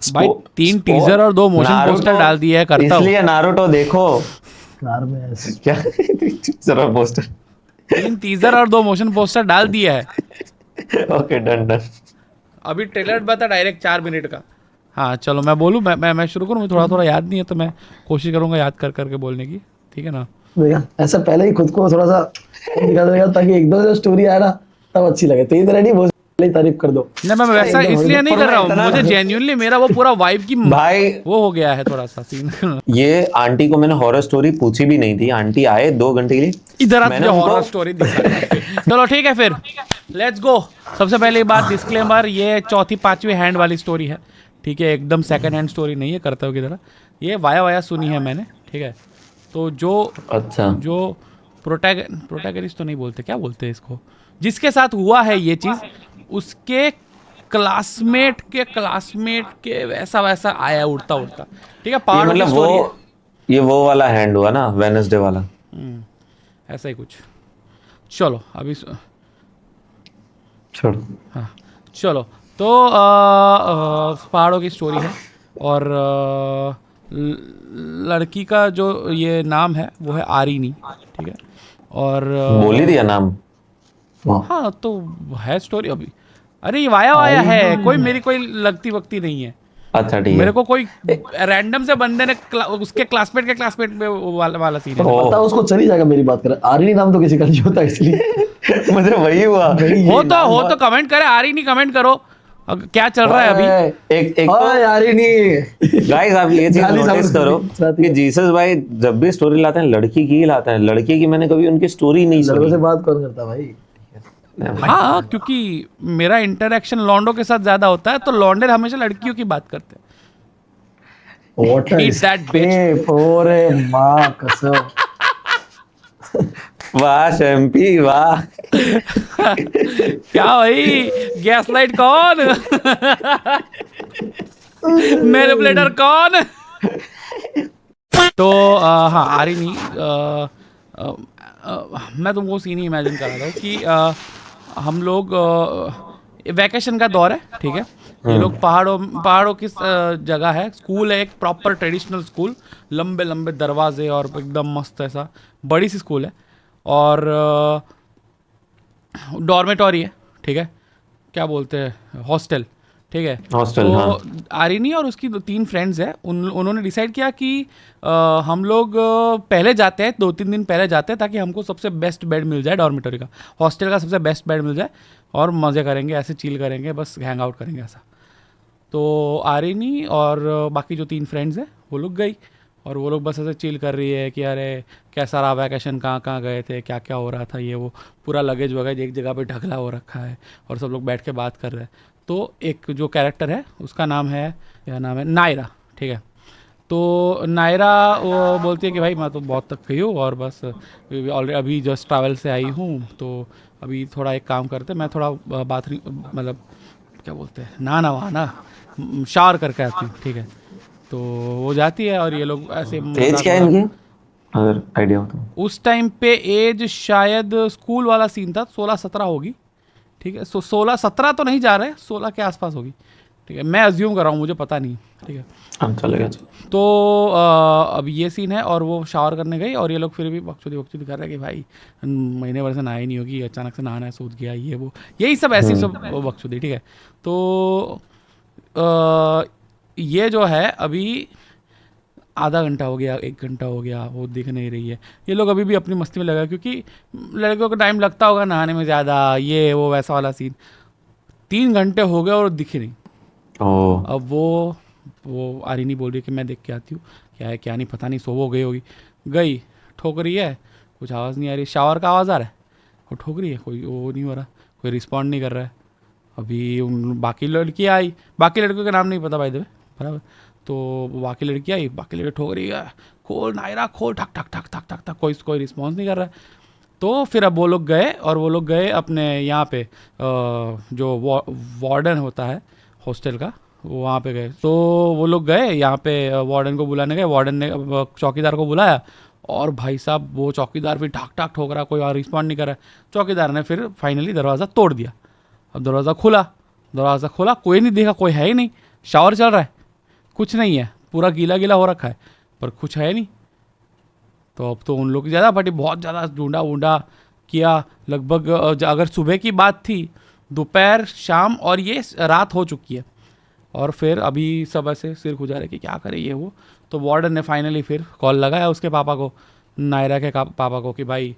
S2: भाई 3 टीजर और 2 मोशन पोस्टर डाल दिए है, करता हूँ।
S1: इसलिए नारुतो देखो।
S3: कार में ऐसे
S1: क्या जरा पोस्टर।
S2: 3 टीजर और 2 मोशन पोस्टर डाल दिया है।
S1: Okay done done.
S2: अभी ट्रेलर बता डायरेक्ट 4 मिनट का। हाँ चलो मैं बोलूँ, मैं शुरू करूँ, मुझे थोड़ा थोड़ा याद नहीं है तो मैं कोशिश करूंगा याद कर करके बोलने की, ठीक है ना।
S3: देखा ऐसा पहले ही खुद को थोड़ा सा दिखा देगा ताकि एकदम जो स्टोरी आए ना तब अच्छी लगे, तेज रेडी बहुत पहले ही तारीफ कर दो।
S2: नहीं मैं वैसा
S3: एकदम
S2: इसलिए नहीं
S1: पर
S2: कर
S1: मैं
S2: रहा हूँ,
S1: इतना-
S2: मुझे जेन्युइनली मेरा वो पूरा वाइब की
S1: भाई
S2: वो हो गया है थोड़ा सा सीन।
S1: ये आंटी को मैंने हॉरर स्टोरी पूछी भी नहीं थी, आंटी आए 2 घंटे के लिए,
S2: इधर आ
S1: मैंने
S2: तुझे
S1: उनको-
S2: हॉरर स्टोरी चलो ठीक है फिर लेट्स गो। सबसे पहले बात डिस्क्लेमर, ये चौथी 5वीं हैंड वाली स्टोरी है, ठीक है, एकदम सेकंड हैंड स्टोरी नहीं है करतव्य की तरह। ये वाया वाया सुनी है मैंने, ठीक है। तो
S1: अच्छा
S2: जो प्रोटैगनिस्ट तो नहीं बोलते, क्या बोलते हैं इसको, जिसके साथ हुआ है ये चीज़, उसके क्लासमेट के वैसा वैसा आया उड़ता उड़ता, ठीक है।
S1: ये
S2: पहाड़ों की
S1: मतलब
S2: स्टोरी है।
S1: ये वो वाला हैंड हुआ ना, वेडनेसडे वाला।
S2: ऐसा ही कुछ। चलो अभी
S1: छोड़ो।
S2: हाँ चलो तो पहाड़ों की स्टोरी है और लड़की का जो ये नाम है वो है आरिनी, ठीक है। और
S1: बोल ही दिया नाम।
S2: हाँ तो है स्टोरी अभी। अरे ये वाया वाया है, कोई मेरी कोई लगती वक्ती नहीं है।
S1: अच्छा ठीक है।
S2: मेरे को कोई रैंडम से बंदे ने उसके क्लासमेट में वो वाला सीन है।
S1: ओ,
S3: पता उसको चली जाएगा मेरी बात करे, आर्यन नाम तो किसी का नहीं होता इसलिए
S1: मुझे वही हुआ।
S2: हो तो कमेंट करे, आरिनी कमेंट करो क्या चल रहा है अभी।
S1: एक
S3: ओए आर्यनी
S1: गाइस आप ये चीज
S3: गाली
S1: नोटिस
S3: साउंड
S1: करो
S3: साथ ही।
S1: कि जीसस भाई जब भी स्टोरी लाते हैं लड़की की ही लाते हैं, लड़के की मैंने कभी उनकी स्टोरी नहीं
S3: लड़कों
S1: सुनी।
S3: से बात कौन करता भाई?
S2: हाँ क्योंकि मेरा इंटरेक्शन लॉन्डो के साथ ज्यादा होता है, तो लॉन्डे हमेशा लड़कियों की बात करते हैं।
S3: What a
S2: Eat that bitch.
S3: escape, ओरे माँ कसम।
S1: वाह शैम्पी वाह।
S2: क्या भाई, गैस लाइट कौन, मैनिपुलेटर कौन। तो हाँ आरिनी, मैं तुमको सीन ही इमेजिन कर रहा था कि हम लोग वैकेशन का दौर है, ठीक है। ये लोग पहाड़ों की जगह है, स्कूल है, एक प्रॉपर ट्रेडिशनल स्कूल, लंबे लंबे दरवाजे और एकदम मस्त ऐसा बड़ी सी स्कूल है। और डॉर्मेटोरी है, ठीक है, क्या बोलते हैं, हॉस्टल, ठीक है।
S1: हॉस्टल,
S2: तो
S1: हाँ।
S2: आरिनी और उसकी 3 फ्रेंड्स हैं, उन्होंने डिसाइड किया कि हम लोग पहले जाते हैं, 2-3 दिन पहले जाते हैं ताकि हमको सबसे बेस्ट बेड मिल जाए, डॉर्मेटोरी का, हॉस्टल का सबसे बेस्ट बेड मिल जाए और मज़े करेंगे, ऐसे चिल करेंगे, बस हैंग आउट करेंगे ऐसा। तो आरिनी और बाकी जो 3 फ्रेंड्स हैं वो लोग गई और वो लोग बस ऐसे चिल कर रही है कि अरे कैसा रहा वैकेशन, कहाँ कहाँ गए थे, क्या क्या हो रहा था, ये वो पूरा लगेज वगैरह एक जगह पे ढगला हो रखा है और सब लोग बैठ के बात कर रहे हैं। तो एक जो कैरेक्टर है उसका नाम है, क्या नाम है, नायरा, ठीक है। तो नायरा वो बोलती है कि भाई मैं तो बहुत थक गई हूँ और बस ऑलरेडी अभी जस्ट ट्रैवल से आई हूँ, तो अभी थोड़ा एक काम करते, मैं थोड़ा बाथरूम मतलब क्या बोलते हैं, नहाना शावर करके आती हूँ, ठीक है। तो वो जाती है और ये लोग ऐसे
S1: एज क्या है इनकी, अगर आइडिया हो तो?
S2: उस टाइम पे एज शायद स्कूल वाला सीन था, 16-17 होगी, ठीक है। 16-17 तो नहीं जा रहे, 16 के आसपास होगी, ठीक है। मैं अज्यूम कर रहा हूँ, मुझे पता नहीं, ठीक है।
S1: हम चलेगा।
S2: तो अब ये सीन है और वो शावर करने गई और ये लोग फिर भी बकचोदी कर रहे हैं कि भाई महीने भर से नहाई नहीं होगी, अचानक से नहाना है, सूझ गया, ये वो यही सब ऐसी सब बकचोदी, ठीक है। तो ये जो है अभी आधा घंटा हो गया, 1 घंटा हो गया, वो दिख नहीं रही है। ये लोग अभी भी अपनी मस्ती में लगा, क्योंकि लड़कियों को टाइम लगता होगा नहाने में ज़्यादा, ये वो वैसा वाला सीन। 3 घंटे हो गए और दिखी नहीं।
S1: ओह,
S2: अब वो आरिनी बोल रही है कि मैं देख के आती हूँ, क्या है क्या नहीं पता नहीं, सो वो गई होगी। गई, ठोक रही है, कुछ आवाज़ नहीं आ रही, शावर का आवाज़ आ रहा है, वो ठोक रही है, कोई वो नहीं हो रहा, कोई रिस्पॉन्ड नहीं कर रहा है। अभी उन बाकी लड़की आई, बाकी लड़कियों के नाम नहीं पता भाई, बराबर। तो बाकी लड़की आई, बाकी लड़की ठोक रही है, खोल नायरा खोल, ठक ठक ठक ठक ठक ठक, कोई रिस्पॉन्स नहीं कर रहा है। तो फिर अब वो लोग गए और वो लोग गए अपने यहाँ पे जो वार्डन होता है हॉस्टल का, वो वहाँ पे गए। तो वो लोग गए यहाँ पे वार्डन को बुलाने गए, वार्डन ने चौकीदार को बुलाया और भाई साहब वो चौकीदार भी ठाक ठाक ठोक रहा, कोई और रिस्पॉन्ड नहीं कर रहा है। चौकीदार ने फिर फाइनली दरवाज़ा तोड़ दिया। अब दरवाज़ा खोला, कोई नहीं देखा, कोई है ही नहीं, शावर चल रहा है, कुछ नहीं है, पूरा गीला गीला हो रखा है पर कुछ है नहीं। तो अब तो उन लोग की ज़्यादा फटी, बहुत ज़्यादा ढूंढा वूंढा किया, लगभग अगर सुबह की बात थी, दोपहर शाम और ये रात हो चुकी है। और फिर अभी सब ऐसे सिर खुजा रहे कि क्या करें ये वो। तो वार्डन ने फाइनली फिर कॉल लगाया उसके पापा को, नायरा के पापा को, कि भाई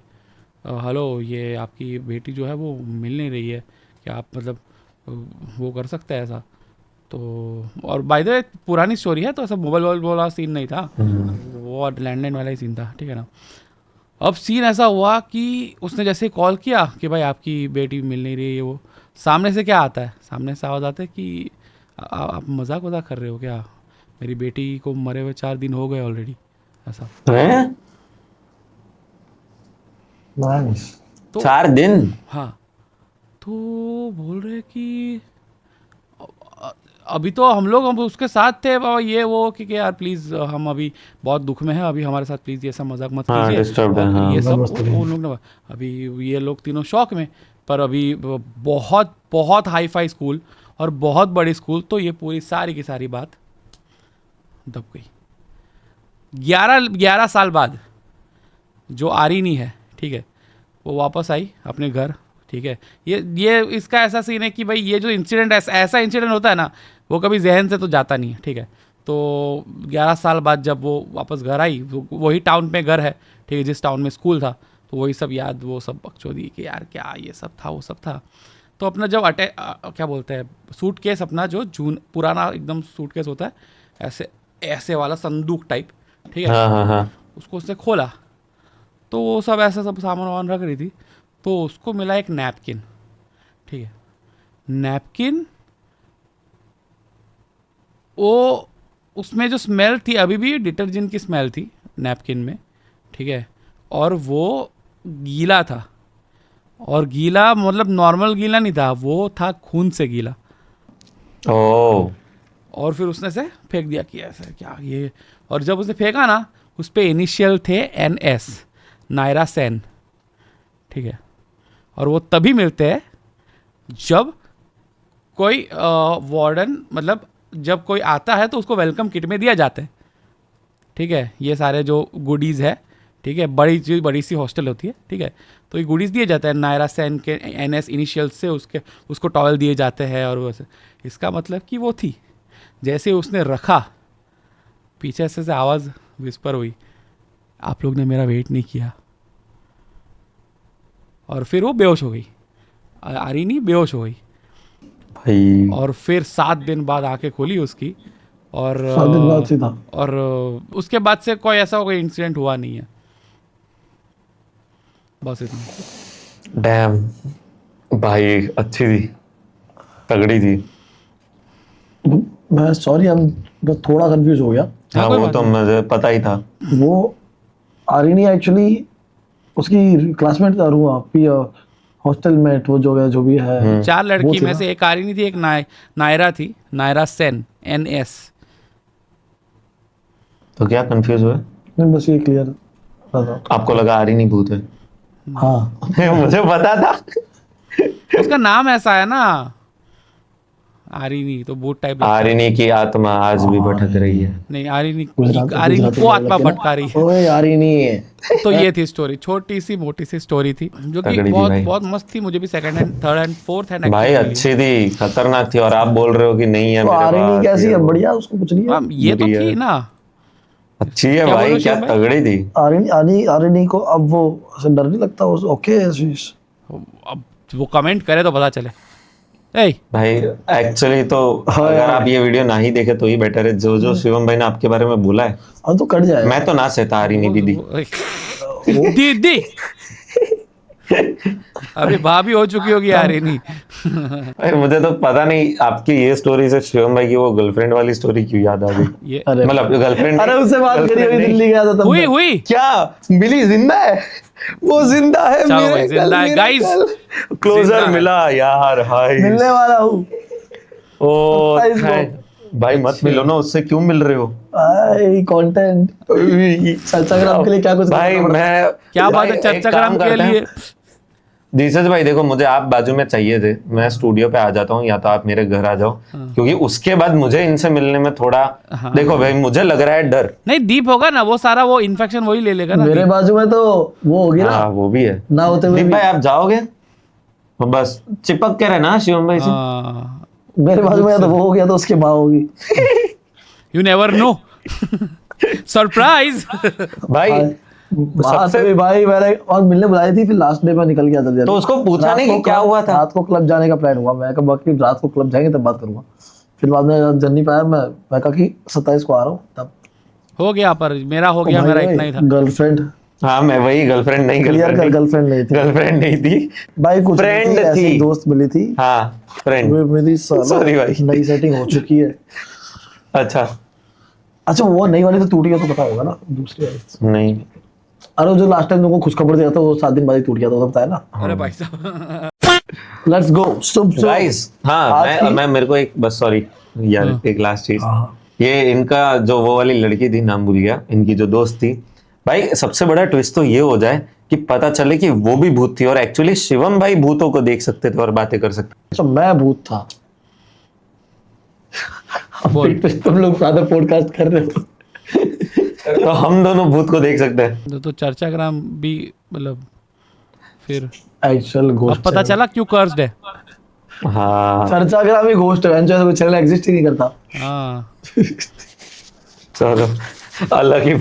S2: हेलो, ये आपकी बेटी जो है वो मिल नहीं रही है, क्या आप मतलब वो कर सकते हैं ऐसा। तो और बाय द वे पुरानी स्टोरी है, तो ऐसा मोबाइल वाला सीन नहीं था, वो लैंडलाइन वाला ही सीन था, ठीक है ना। अब सीन ऐसा हुआ कि उसने जैसे कॉल किया कि भाई आपकी बेटी मिल नहीं रही है, वो सामने से क्या आता है, सामने से आवाज़ आता है कि आप मजाक कर रहे हो क्या, मेरी बेटी को मरे हुए 4 दिन हो गए ऑलरेडी, ऐसा।
S1: हैं?
S2: तो
S1: 4 दिन?
S2: हाँ, तो बोल रहे कि अभी तो हम लोग उसके साथ थे बाबा, ये वो कि यार प्लीज़ हम अभी बहुत दुख में है, अभी हमारे साथ प्लीज़ ये सब मजाक मत
S1: हाँ,
S2: कीजिए।
S1: disturbed है,
S2: और
S1: हाँ।
S2: ये सब उन लोग ने, अभी ये लोग तीनों शौक में, पर अभी बहुत बहुत हाई फाई स्कूल और बहुत बड़ी स्कूल, तो ये पूरी सारी की सारी बात दब गई। 11 साल बाद जो आरिनी है, ठीक है, वो वापस आई अपने घर, ठीक है। ये इसका ऐसा सीन है कि भाई ये जो इंसिडेंट ऐसा इंसिडेंट होता है ना, वो कभी जहन से तो जाता नहीं है, ठीक है। तो 11 साल बाद जब वो वापस घर आई, वही टाउन में घर है, ठीक है, जिस टाउन में स्कूल था, तो वही सब याद, वो सब बकचोदी कि यार क्या ये सब था, वो सब था। तो अपना जब क्या बोलते हैं, सूटकेस अपना जो पुराना एकदम सूटकेस होता है, ऐसे ऐसे वाला संदूक टाइप, ठीक है,
S1: हाँ हाँ हाँ।
S2: उसको उसने खोला, तो वो सब ऐसा सब सामान वामान रख रही थी, तो उसको मिला एक नैपकिन, ठीक है। नैपकिन, वो उसमें जो स्मेल थी अभी भी डिटर्जेंट की स्मेल थी नैपकिन में, ठीक है। और वो गीला था, और गीला मतलब नॉर्मल गीला नहीं था, वो था खून से गीला।
S1: ओह,
S2: और फिर उसने से फेंक दिया कि ऐसा क्या ये। और जब उसने फेंका ना, उस पे इनिशियल थे NS, नायरा सेन, ठीक है। और वो तभी मिलते हैं जब कोई वार्डन, मतलब जब कोई आता है तो उसको वेलकम किट में दिया जाता है, ठीक है। ये सारे जो गुडीज़ है, ठीक है, बड़ी सी हॉस्टल होती है, ठीक है। तो ये गुडीज़ दिए जाते हैं नायरा सेन के NS इनिशियल से, उसको टॉवल दिए जाते हैं और वैसे। इसका मतलब कि वो थी, जैसे उसने रखा, पीछे से आवाज़ विस्पर हुई, आप लोग ने मेरा वेट नहीं किया। और फिर वो बेहोश हो गई, आरिनी बेहोश हो गई।
S1: भाई
S2: और फिर 7 दिन बाद आंखें खोली उसकी, और
S3: 7 दिन बाद सीधा।
S2: और उसके बाद से कोई ऐसा कोई इंसिडेंट हुआ नहीं है, बस इतना।
S1: डैम, भाई अच्छी थी, तगड़ी थी।
S3: मैं सॉरी, हम थोड़ा कंफ्यूज हो गया।
S1: हाँ
S2: कोई
S1: वो
S2: बात
S1: तो मुझे पता ही था।
S3: वो आरिनी एक्चुअली उसकी क्लासमेट था, हॉस्टल मेट, वो जो भी है।
S2: 4 लड़की
S3: थी
S2: में
S3: ना?
S2: से एक आरिनी थी, एक नायरा थी, नायरा सेन, NS।
S1: तो क्या कंफ्यूज हुए?
S3: नहीं, बस ये क्लियर था।
S1: आपको लगा आरिनी भूत है?
S3: हाँ,
S1: मुझे पता था।
S2: उसका नाम ऐसा है ना, आरिनी, तो भूत टाइप।
S1: आरिनी की आत्मा आज भी भटक रही है।
S2: नहीं, आरिनी
S3: गुजराती
S2: को आत्मा
S3: लगे ना।
S2: भटका रही है।
S3: ओए आरिनी है।
S2: तो ये थी स्टोरी, छोटी सी मोटी सी स्टोरी थी, जो कि
S1: तगड़ी थी
S2: बहुत
S1: भाई।
S2: बहुत मस्त थी। मुझे भी second hand, third hand, fourth hand
S1: भाई अच्छी थी, खतरनाक थी, और आप बोल रहे हो कि नहीं है
S3: तो
S1: मेरे
S3: आरिनी
S1: पास,
S3: कैसी
S1: ये
S3: है?
S1: वो।
S3: बढ़िया, उसको कुछ नहीं है।
S2: ये तो
S1: बुरी
S2: थी
S1: है।
S2: ना।
S1: अच्छी है
S2: क्या बोल रहे
S1: भाई,
S2: हो
S1: क्या
S2: शिवम भाई?
S1: तगड़ी थी।
S3: आरिनी को अब वो ऐसे डर नहीं लगता? ओके
S2: अब वो कमेंट करे तो पता चले। ए,
S1: भाई एक्चुअली तो अगर आप ये वीडियो ना ही देखे तो ही बेटर है। जो जो शिवम भाई ने आपके बारे में बोला है,
S3: अब तो कट जाएगा।
S1: मैं तो ना सहता आरिनी दीदी।
S2: दीदी अभी भाभी हो चुकी होगी आरिनी।
S1: अरे मुझे तो पता नहीं, आपकी ये स्टोरी से शिवम भाई की वो गर्लफ्रेंड वाली स्टोरी क्यों याद आ गई?
S2: ये
S3: अरे
S1: मतलब गर्लफ्रेंड,
S3: अरे उससे बात करी हुई, दिल्ली गया था तब।
S2: हुई हुई।
S1: क्या मिली? जिंदा है वो, जिंदा है।
S2: चलो भाई, जिंदा है गाइस।
S1: क्लोजर
S2: जिंदा है।
S1: मिला यार। हाय
S3: मिलने वाला हूँ।
S1: ओ
S3: पता इसको।
S1: thank- भाई मत मिलो ना उससे, क्यों मिल रहे हो?
S3: कंटेंट इंस्टाग्राम के लिए क्या कुछ
S1: भाई
S3: करना पड़ता है।
S1: मैं
S2: क्या बात है,
S1: भाई, एक
S2: चर्चाग्राम
S1: काम
S2: के
S1: करते हैं।
S2: लिए।
S1: धीरज भाई देखो, मुझे आप बाजू में चाहिए थे, मैं स्टूडियो पे आ जाता हूँ, या तो आप मेरे घर आ जाओ, क्योंकि उसके बाद मुझे इनसे मिलने में थोड़ा देखो भाई, मुझे लग रहा है डर।
S2: नहीं, दीप होगा ना, वो सारा वो इन्फेक्शन वही ले लेगा ना।
S3: मेरे बाजू में तो वो होगी ना,
S1: हाँ वो भी है।
S3: ना होते हुए
S1: दीप
S3: भी।
S1: भाई आप जाओगे तो बस चिपक के रहना शिवम भाई से।
S3: मेरे बाजू में तो वो हो गया तो उसकी माँ होगी।
S2: You never know. सरप्राइज।
S1: भाई
S3: बात भी भाई, मैंने और मिलने बुलाई थी, फिर लास्ट डे में निकल गया था।
S1: तो उसको पूछा
S3: रात
S1: नहीं
S3: को
S1: कि क्या
S3: क्लब-
S1: हुआ था?
S3: रात को क्लब जाने का प्लान हुआ, मैं कहा बाकी रात को क्लब जाएंगे तब बात करूंगा। फिर बाद में जब नहीं पाया, मैं कहा कि 27 को आ रहा हूँ तब।
S2: हो गया, पर मेरा हो गया, मेरा इतना ही था।
S3: गर्लफ्रेंड
S1: हाँ मैं वही, गर्लफ्रेंड नहीं,
S3: क्लियर कर, गर्लफ्रेंड नहीं थी
S1: गर्लफ्रेंड नहीं थी
S3: भाई, कुछ नहीं
S1: फ्रेंड
S3: थी, ऐसी
S1: थी।
S3: दोस्त मिली थी।
S1: हाँ फ्रेंड।
S3: वो मेरी
S1: Sorry भाई।
S3: नई सेटिंग हो चुकी है।
S1: अच्छा
S3: अच्छा, वो नई वाली तो टूट गया, तो पता होगा ना दूसरी वाली।
S1: नहीं,
S3: अरे वो जो लास्ट टाइम तुमको खुशखबर दिया था, वो 7 दिन बाद ही टूट गया था, वो तो बताया ना।
S2: अरे भाई साहब,
S3: लेट्स गो।
S1: गाइस हाँ
S3: आज
S1: मैं मेरे को एक बस सॉरी यार, एक लास्ट चीज,
S3: हाँ।
S1: ये इनका जो वो वाली लड़की थी, नाम भूल गया, इनकी जो दोस्त थी भाई, सबसे बड़ा ट्विस्ट तो ये हो जाए कि पता चले कि वो भी भूत थी, और एक्चुअली शिवम भाई भूतों को देख सकते थे और बातें कर सकते
S3: अच्छा, मैं भूत था।
S2: बोल।
S3: तुम लोग ज्यादा पॉडकास्ट कर रहे हो।
S1: थे, तो हम दोनों भूत को देख सकते हैं।
S2: तो चर्चाग्राम भी मतलब फिर
S3: एक्चुअल
S2: अब
S3: घोस्ट
S2: पता चला क्यों कर्स्ड है।
S1: हाँ
S3: चर्चाग्राम ही घोस्ट है, ऐसा कोई चैनल एग्जिस्ट ही नहीं करता।
S2: हाँ,
S1: चलो अलग ही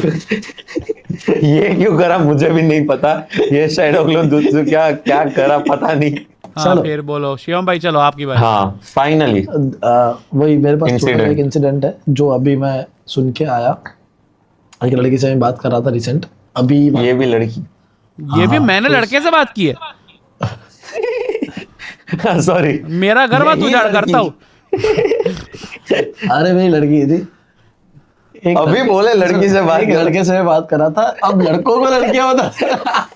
S1: ये क्यों करा मुझे भी नहीं पता, ये शैडो क्लोन दूध से क्या क्या करा पता नहीं।
S2: हाँ
S3: चलो।
S2: फिर बोलो शिवम भाई, चलो आपकी बात।
S1: हाँ फाइनली
S3: वही मेरे पास छोटा सा
S1: Incident.
S3: एक इंसिडेंट है जो अभी मैं सुन के आया। एक लड़की से मैं बात कर रहा था रिसेंट अभी।
S1: ये भी लड़की,
S2: ये भी मैंने लड़के से बात की है।
S1: सॉरी
S2: मेरा घर बात उजाड़ करता हूँ।
S3: अरे मेरी लड़की थी। एक
S1: अभी बोले लड़की से बात
S3: एक
S1: कर-
S3: लड़के से मैं बात कर रहा था, अब लड़कों को लड़कियां बता।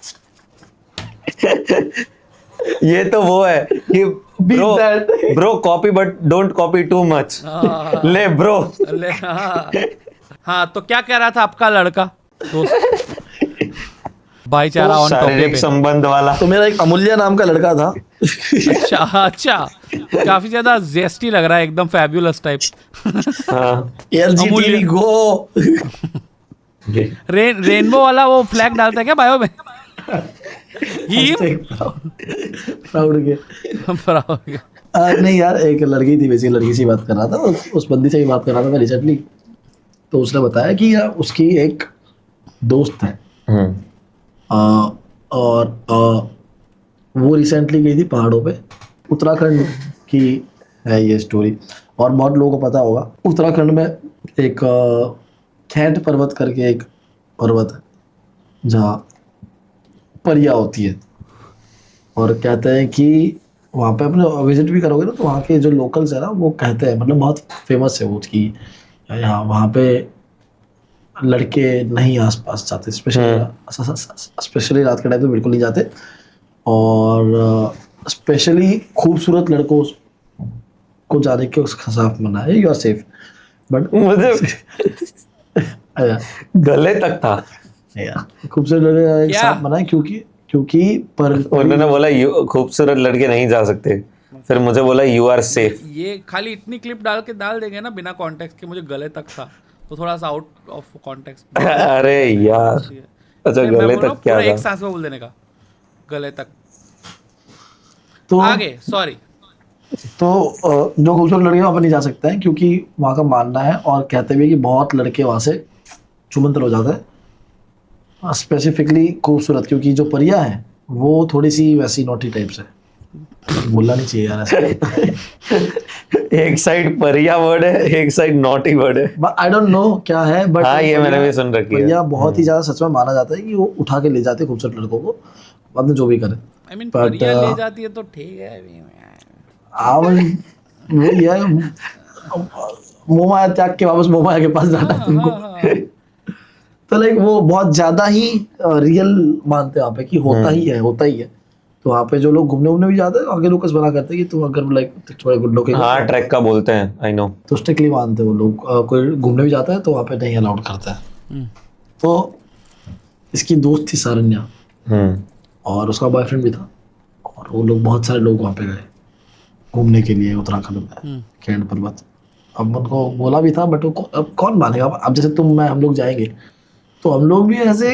S1: ये तो वो है कि bro
S3: that.
S1: Bro copy but don't copy too much. ले ब्रो,
S2: हाँ, तो क्या कह रहा था आपका लड़का दोस्त? भाईचारा ऑन टॉपिक
S1: शारीरिक
S2: पे।
S1: संबंध वाला।
S3: तो मेरा एक अमूल्य नाम का लड़का था।
S2: अच्छा अच्छा, काफी ज्यादा जेस्टी लग रहा है, एकदम फैब्युलस टाइप।
S1: हाँ
S3: LGTB गो।
S2: रेनबो वाला वो फ्लैग डालता है क्या बायो में?
S3: प्राउड के। नहीं यार, एक लड़की थी, वैसी लड़की से बात कर रहा था, उस बंदी से ही बात कर रहा था मैं रिसेंटली। तो उसने बताया कि यार उसकी एक दोस्त है और वो रिसेंटली गई थी पहाड़ों पे। उत्तराखंड की है ये स्टोरी, और बहुत लोगों को पता होगा। उत्तराखंड में एक खैंट पर्वत करके एक पर्वत है जहाँ परियां होती है, और कहते हैं कि वहाँ पे अपने विजिट भी करोगे ना तो वहाँ के जो लोकल्स है ना वो कहते हैं मतलब बहुत फेमस है वो कि यहाँ वहाँ पे लड़के नहीं आसपास जाते, स्पेशली रात के टाइम तो बिल्कुल नहीं जाते, और स्पेशली खूबसूरत लड़कों को जाने के उसका साफ मना है, यू आर सेफ। बट
S1: मुझे गले तक था।
S3: खूबसूरत लड़के जाने के
S2: क्या?
S3: साफ मना है क्योंकि पर
S1: उन्होंने बोला खूबसूरत लड़के नहीं जा सकते, फिर मुझे बोला यू आर सेफ।
S2: ये खाली इतनी क्लिप डाल देंगे ना बिना कॉन्टेक्स्ट के, मुझे गले तक था तो थोड़ा सा आउट ऑफ कॉन्टेक्स्ट।
S1: अरे यार, अच्छा गले तक क्या
S2: एक
S1: था?
S2: सांस में बोल देने का, गले तक।
S3: तो
S2: आगे सॉरी।
S3: तो जो खूबसूरत लड़के वहाँ पर नहीं जा सकते हैं क्योंकि वहाँ का मानना है और कहते भी हैं कि बहुत लड़के वहाँ से चुमंतर हो जाते हैं, स्पेसिफिकली खूबसूरत, क्योंकि जो परियां हैं वो थोड़ी सी वैसी नोटी टाइप से, बोलना नहीं चाहिए यार ऐसे।
S1: एक साइड परिया वर्ड है, एक साइड नॉटी वर्ड है।
S3: बट आई डोंट नो क्या है, बट
S1: हाँ, ये मैंने भी सुन रखी है।
S3: परियां बहुत ही ज्यादा सच में माना जाता है कि वो उठा के ले जाते हैं खूबसूरत लड़कों को, बाद में जो भी करे।
S2: आई मीन
S3: But,
S2: परियां ले जाती है तो ठीक है।
S3: वही है, मोमाया त्याग के वापस मोमाया के पास जाना है तुमको। तो लाइक वो बहुत ज्यादा ही रियल मानते हैं वहाँ पे कि होता ही है। तो वहाँ पे जो लोग घूमने भी जाते हैं आगे लोग बना करते हैं कि तुम अगर लाइक थोड़े गुंडों के
S1: हाँ, ट्रैक का बोलते हैं, आई नो।
S3: तो स्ट्रिक्टली मानते हैं वो लोग। कोई घूमने भी जाता है तो वहाँ पे नहीं अलाउड करता है। तो इसकी दोस्त थी सारन्या और उसका बॉयफ्रेंड भी था, और वो लोग बहुत सारे लोग वहाँ पे गए घूमने के लिए उत्तराखंड में कैंट पर्वत। अब उनको बोला भी था बट वो अब कौन मानेगा। अब जैसे तुम मैं हम लोग जाएंगे तो हम लोग भी ऐसे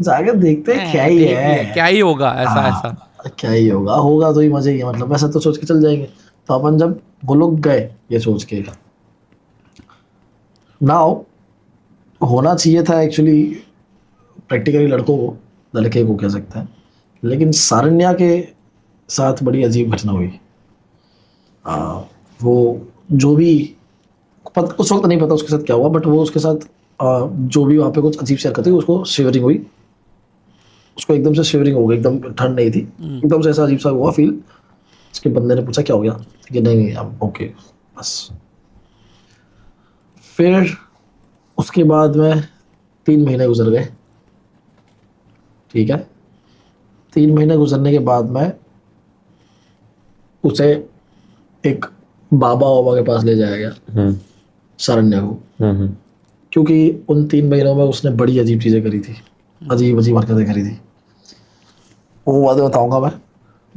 S3: जाके देखते हैं क्या ही है,
S2: क्या ही होगा ऐसा
S3: क्या ही होगा तो ही मजे ही है, मतलब ऐसा तो सोच के चल जाएंगे। तो अपन जब वो लोग गए ये सोच के, नाउ होना चाहिए था एक्चुअली प्रैक्टिकली लड़के को कह सकते हैं, लेकिन सारन्या के साथ बड़ी अजीब घटना हुई। वो जो भी उस वक्त नहीं पता उसके साथ क्या हुआ, बट वो उसके साथ जो भी वहाँ पे कुछ अजीब सी हरकत हुई, उसको शिवरिंग हुई, उसको एकदम से शिवरिंग हो गई, एकदम ठंड नहीं थी, एकदम से ऐसा अजीब सा हुआ फील। उसके बंदे ने पूछा क्या हो गया, कि नहीं अब ओके बस। फिर उसके बाद में 3 महीने गुजर गए, ठीक है। 3 महीने गुजरने के बाद में उसे एक बाबा के पास ले जाया गया, सारन्या को, क्योंकि उन 3 महीनों में उसने बड़ी अजीब चीज़ें करी थी, अजीब हरकतें करी थी, वो बातें बताऊंगा मैं।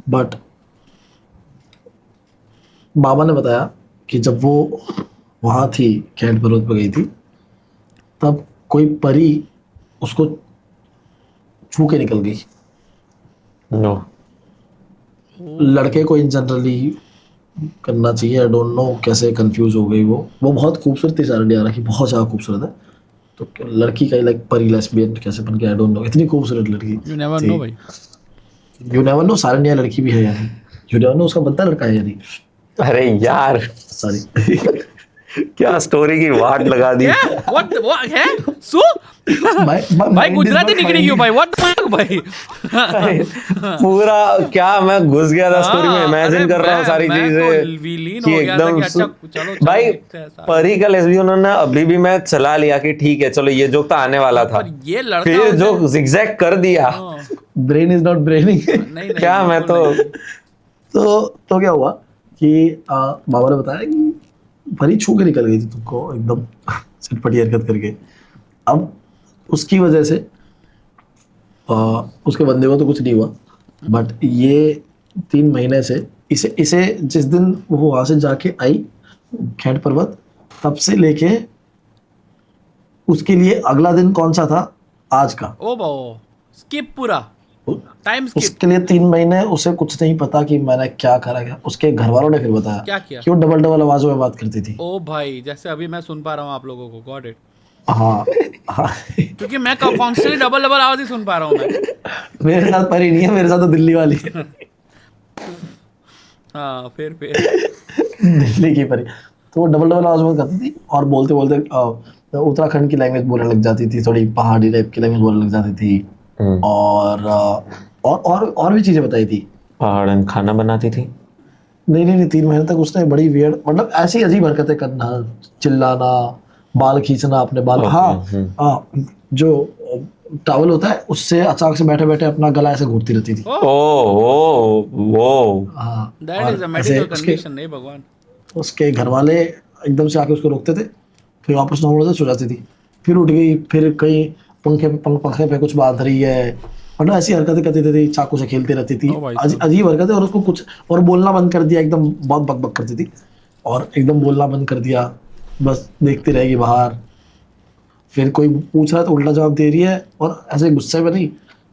S3: बट बाबा ने बताया कि जब वो वहाँ थी कैंट पर्वत पर गई थी तब कोई परी उसको छू के निकल गई।
S1: नो,
S3: लड़के को इन जनरली करना चाहिए, आई डोंट नो कैसे कंफ्यूज हो गई वो बहुत खूबसूरत थी सारन्या की, बहुत ज़्यादा खूबसूरत है। तो लड़की का लाइक परी लेस्बियन कैसे बन गया, आई डोंट नो, इतनी खूबसूरत लड़की।
S2: यू नेवर नो भाई,
S3: यू नेवर नो, सारन्या लड़की भी है यानी, यू नेवर नो उसका बनता लड़का है यानी।
S1: अरे यार
S3: सॉरी
S1: क्या स्टोरी की वाट लगा दी।
S2: व्हाट है सो भाई गुजराती निकली क्यों भाई, व्हाट द फक भाई।
S1: पूरा क्या मैं घुस गया था स्टोरी में, इमेजिन कर रहा हूँ सारी चीजें कि एकदम भाई परी का लेस्बियन उन्होंने अभी भी मैं चला लिया कि ठीक है चलो ये जोक तो आने वाला था,
S2: ये लड़का
S1: फिर जो जिगजैग कर दिया,
S3: ब्रेन इज नॉट ब्रेनिंग।
S1: क्या मैं
S3: तो क्या हुआ कि बाबा ने बताया कि परी छू के निकल गई थी तुमको एकदम चटपटी हरकत करके। अब उसकी वजह से उसके बंदे को तो कुछ नहीं हुआ, बट ये 3 महीने से इसे जिस दिन वो वहाँ से जाके आई कैंट पर्वत, तब से लेके उसके लिए अगला दिन कौन सा था, आज का।
S2: ओ बाओ स्किप पूरा टाइम स्किप।
S3: उसके लिए 3 महीने उसे कुछ नहीं पता कि मैंने क्या करा गया। उसके घर वालों ने फिर बताया
S2: क्या किया,
S3: क्यों डबल आवाजों में बात करती थी।
S2: ओ भाई जैसे अभी मैं सुन पा रहा हूँ आप लोगों को, गॉट इट।
S3: हाँ
S2: क्योंकि मैं कॉन्स्टेंटली डबल आवाज ही सुन पा रहा हूँ मैं।
S3: मेरे साथ परी नहीं है, मेरे साथ तो दिल्ली वाली है।
S2: हाँ फिर
S3: दिल्ली की परी तो वो डबल आवाज में करती थी और बोलते बोलते उत्तराखंड की लैंग्वेज बोलने लग जाती थी, थोड़ी पहाड़ी टाइप की लैंग्वेज बोलने लग जाती थी, और भी चीजें बताई थी।
S1: पहाड़न खाना बनाती थी।
S3: नहीं नहीं नहीं, 3 महीने तक उसने बड़ी वियर्ड, मतलब ऐसी अजीब हरकतें करना, चिल्लाना, बाल खींचना अपने बाल, हाँ जो टॉवल होता है उससे अचानक से बैठे बैठे अपना गला ऐसे घूरती रहती थी।
S1: ओ ओ वो
S3: हाँ,
S2: दैट इज अ
S3: और
S2: मेडिकल
S3: ऐसे उसके
S2: कंडीशन, नहीं भगवान।
S3: उसके घर वाले एकदम से आके उसको रोकते थे, फिर वापस नॉर्मल से सो जाती थी, फिर उठ गई, फिर कहीं पंखे पे कुछ बांध रही है, मतलब ऐसी हरकतें करती थी, चाकू से खेलती रहती थी,
S2: ओ भाई
S3: अजीब हरकतें। और उसको कुछ और बोलना बंद कर दिया एकदम, बहुत बक बक करती थी और एकदम बोलना बंद कर दिया, बस देखती रहेगी बाहर। फिर कोई पूछ रहा है तो उल्टा जवाब दे रही है, और ऐसे गुस्से में नहीं,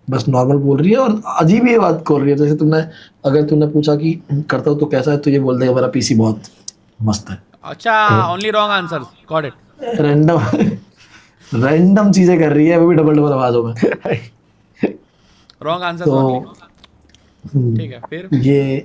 S3: बस नॉर्मल बोल रही है, और अजीब ही बात कर रही है। जैसे तुमने, अगर तुमने पूछा कि करता हो तो कैसा है, तो ये बोल देगा मेरा पीसी बहुत मस्त है।
S2: अच्छा, only wrong answer, got it.
S3: Random random चीजें कर रही है, वो भी डबल डबल आवाजों में।
S2: रॉन्ग आंसर
S3: तो
S2: ओनली। ठीक है, फिर
S3: ये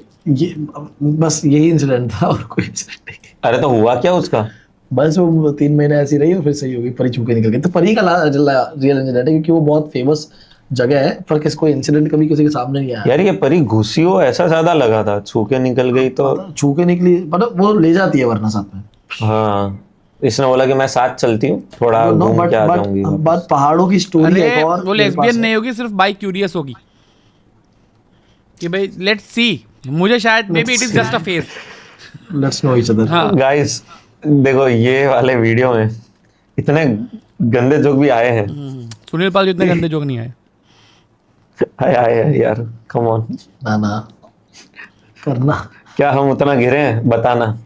S3: बस यही इंसिडेंट था, और कोई इंसिडेंट नहीं।
S1: अरे तो हुआ क्या उसका?
S3: बस वो 3 महीने ऐसी रही और फिर सही हो गई, परी छू के निकल गई। तो परी का रियल इंसिडेंट है, क्योंकि वो बहुत फेमस जगह है, पर किसी कोई इंसिडेंट कभी किसी के सामने नहीं आया।
S1: यार ये परी घुसी हो ऐसा ज्यादा लगा था, छू के निकल गई तो।
S3: छू के निकली, मतलब वो ले जाती है वरना साथ में।
S1: हाँ, इसने बोला कि मैं साथ चलती हूँ, थोड़ा
S3: नो,
S1: घूम के आ जाऊंगी
S3: बट
S1: वापस।
S3: बात पहाड़ों की स्टोरी है
S2: अरे
S3: एक और
S2: वो
S3: मेरे पास
S2: लेस्बियन
S3: है।
S2: नहीं होगी, सिर्फ बाई क्यूरियस होगी कि भाई लेट्स सी, मुझे शायद may be it is just a phase.
S3: Let's know each other.
S2: हाँ,
S1: गाइस देखो ये वाले वीडियो में इतने गंदे जोक भी आए हैं।
S2: सुनील पाल जितने गंदे जोक नहीं आए।
S1: आए आए आए यार, कम ऑन।
S3: ना ना करना।
S1: क्या हम उतना गिरे हैं, बताना।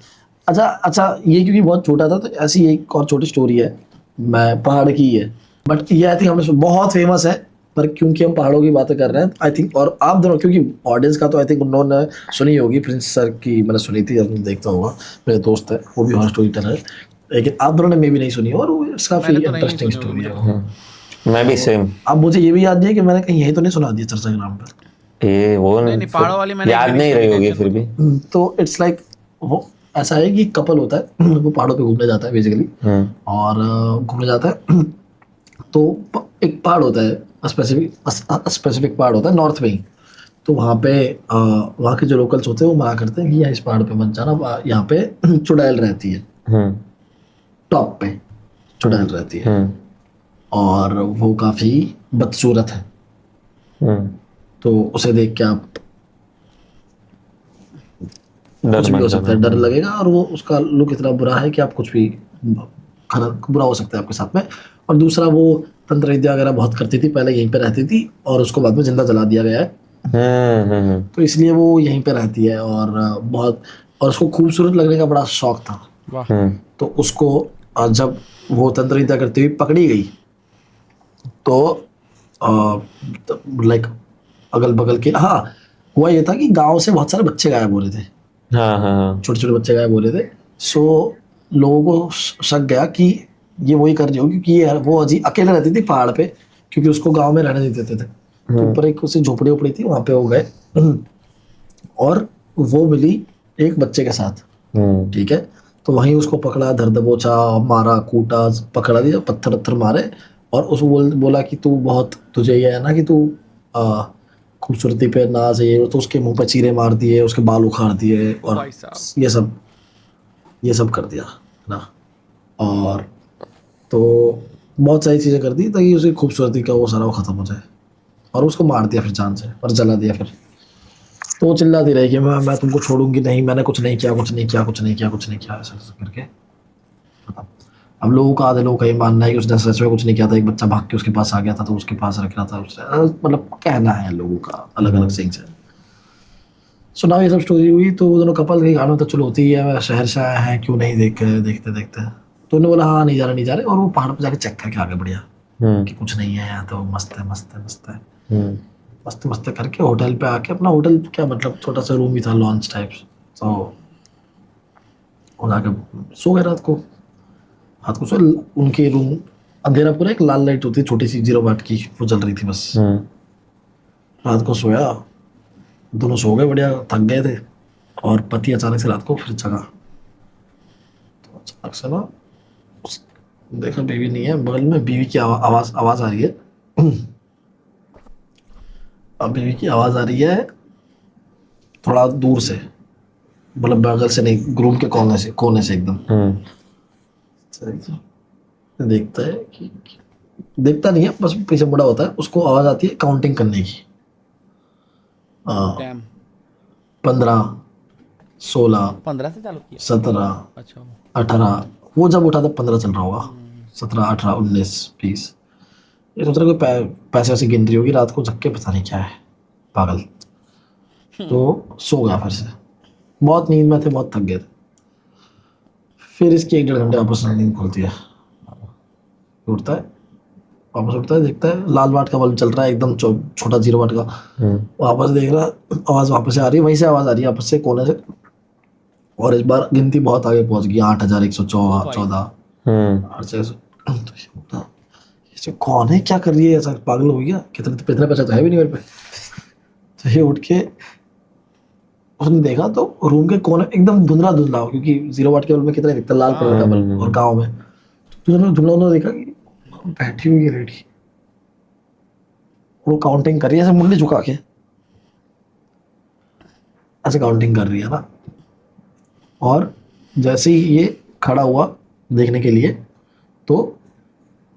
S3: अच्छा अच्छा, ये क्योंकि बहुत छोटा था, तो ऐसी एक और छोटी स्टोरी है, मैं पहाड़ की ही है, बट ये आई थिंक हमने बहुत फेमस है, पर क्योंकि हम पहाड़ों की बातें कर रहे हैं आई थिंक, और आप दोनों, क्योंकि ऑडियंस का तो आई थिंक उन्होंने सुनी होगी, प्रिंस सर की मैंने सुनी थी, आपने देखता होगा, मेरे दोस्त है वो भी हॉरर स्टोरी टेलर है, लेकिन आप दोनों ने मे भी नहीं सुनी हो, और इट्स काफी
S2: मैंने तो नहीं
S3: इंटरेस्टिंग
S2: सुनी होगी,
S3: स्टोरी है।
S1: मैं भी सेम।
S3: अब मुझे ये भी याद नहीं है कि मैंने कहीं यही तो नहीं सुना दिया चर्चा ग्राम पर।
S1: ये वो
S2: नहीं, पहाड़ों वाली मैंने
S1: याद
S2: एक भी
S1: नहीं
S2: नहीं
S1: रही
S2: सुनी,
S1: होगी फिर भी।
S3: तो इट्स लाइक वो ऐसा है कि कपल होता है, वो पहाड़ों पे घूमने जाता है बेसिकली, और घूमने जाता है, तो एक पहाड़ होता है, स्पेसिफिक पहाड़ होता है नॉर्थ में ही, तो वहाँ पे वहाँ के जो लोकल्स होते हैं वो मना करते हैं कि यहाँ इस पहाड़ पे मत जाना, यहाँ पे चुड़ैल रहती है, टॉप पे चुड़ैल रहती है, और वो काफी बदसूरत है, तो उसे देख के आप कुछ भी हो सकता है, डर लगेगा, और वो उसका लुक इतना बुरा है कि आप कुछ भी बुरा हो सकता है आपके साथ में। और दूसरा, वो तंत्र विद्या वगैरह बहुत करती थी, पहले यहीं पे रहती थी, और उसको बाद में जिंदा जला दिया गया है, तो इसलिए वो यहीं पे रहती है, और बहुत, और उसको खूबसूरत लगने का बड़ा शौक था।
S2: वाह।
S3: तो उसको जब वो तंत्र विद्या करती हुई पकड़ी गई, तो लाइक अगल बगल के, हाँ, हुआ ये था कि गांव से बहुत सारे बच्चे गायब हो रहे थे, छोटे छोटे बच्चे गायब हो रहे थे। सो लोगों को शक गया कि ये वही कर रही होगी, क्योंकि ये वो अकेले रहती थी पहाड़ पे, क्योंकि उसको गांव में रहने नहीं देते थे, तो ऊपर एक उसी झोपड़ी उपड़ी थी, वहां पे वो गए, और वो मिली एक बच्चे के साथ, ठीक है, तो वहीं उसको पकड़ा, धर दबोचा, मारा, कूटा, पकड़ा दिया, पत्थर पत्थर मारे, और उसको बोला कि तू बहुत, तुझे ये है ना कि तू खूबसूरती पे नाज है ये, तो उसके मुंह पे चीरे मार दिए, उसके बाल उखाड़ दिए, और
S2: भाई साहब।
S3: ये सब कर दिया ना, और तो बहुत सारी चीज़ें कर दी ताकि उसकी खूबसूरती का वो सारा वो ख़त्म हो जाए, और उसको मार दिया फिर जान से, और जला दिया फिर। तो वो चिल्लाती रही कि मैं तुमको छोड़ूंगी नहीं, मैंने कुछ नहीं किया, कुछ नहीं किया, कुछ नहीं किया, कुछ नहीं किया, ऐसा ऐसा करके। अब लोगों का, आधे लोगों का ये मानना है कि उसने सच में कुछ नहीं किया था, एक बच्चा भाग के उसके पास आ गया था तो उसके पास रख रहा था उसने, मतलब कहना है लोगों का, अलग अलग सिंग्स है। सो नाउ ये सब स्टोरी हुई, तो वो दोनों कपल की गानों तो चलो होती है, शहर से आए हैं, क्यों नहीं देखते देखते, तो उन्होंने बोला हाँ नहीं जा रहे, और वो पहाड़ पर जाके चेक करके आगे बढ़िया कि कुछ नहीं है यहाँ, तो मस्त है मस्त है मस्त है, मस्त मस्त करके होटल पे आके, अपना होटल क्या मतलब छोटा सा रूम ही था, लॉन्च टाइप्स, तो वो जाके सो गए रात को सो। उनके रूम अंधेरा पूरा, एक लाल लाइट होती है छोटी सी 0 वाट की, वो जल रही थी बस। रात को सोया, दोनों सो गए बढ़िया, थक गए थे, और पति अचानक से रात को फिर जगा, तो अचानक से ना देखा बीवी नहीं है, बगल में बीवी की आवाज आ रही है। अब बीवी की आवाज आ रही है थोड़ा दूर से, मतलब बगल से नहीं, रूम के कोने से एकदम देखता है कि देखता नहीं है, बस पीछे मुड़ा होता है, उसको आवाज आती है काउंटिंग करने की।
S2: डैम
S3: 15, 16,
S2: 15 से चालू किया।
S3: 17,
S2: अच्छा
S3: 18, वो जब उठा था 15 चल रहा होगा, 17, 18, 19, 20। ये सोच रहा कोई पैसे वैसे गिन रही होगी रात को, झक्के पता नहीं क्या है पागल। तो सो गया फिर से, बहुत नींद में थे, बहुत थक गए थे। फिर इसकी 1-1.5 घंटे वापस नींद खुलती है, उठता है, वापस उठता है, देखता है लाल वाट का बल्ब चल रहा है एकदम छोटा 0 वाट का। वापस देख रहा, आवाज वापस से आ रही है, वहीं से आवाज आ रही है वापस से कोने से। और इस बार गिनती बहुत आगे पहुंच गई, 8114, 8 ये कौन है, क्या कर रही है, ऐसा पागल हो गया, कितने पैसा तो है भी नहीं मेरे पे। तो ये उठ के उसने देखा तो रूम के कोने एकदम धुंधला हो, क्योंकि 0 वाट के बल्ब में कितना दिखता है, लाल कलर का बल्ब, और गाँव में तो धुंधला देखा कि बैठी हुई है लेडी, वो काउंटिंग कर रही है ऐसे मुंडी झुका के, ऐसे काउंटिंग कर रही है ना। और जैसे ही ये खड़ा हुआ देखने के लिए, तो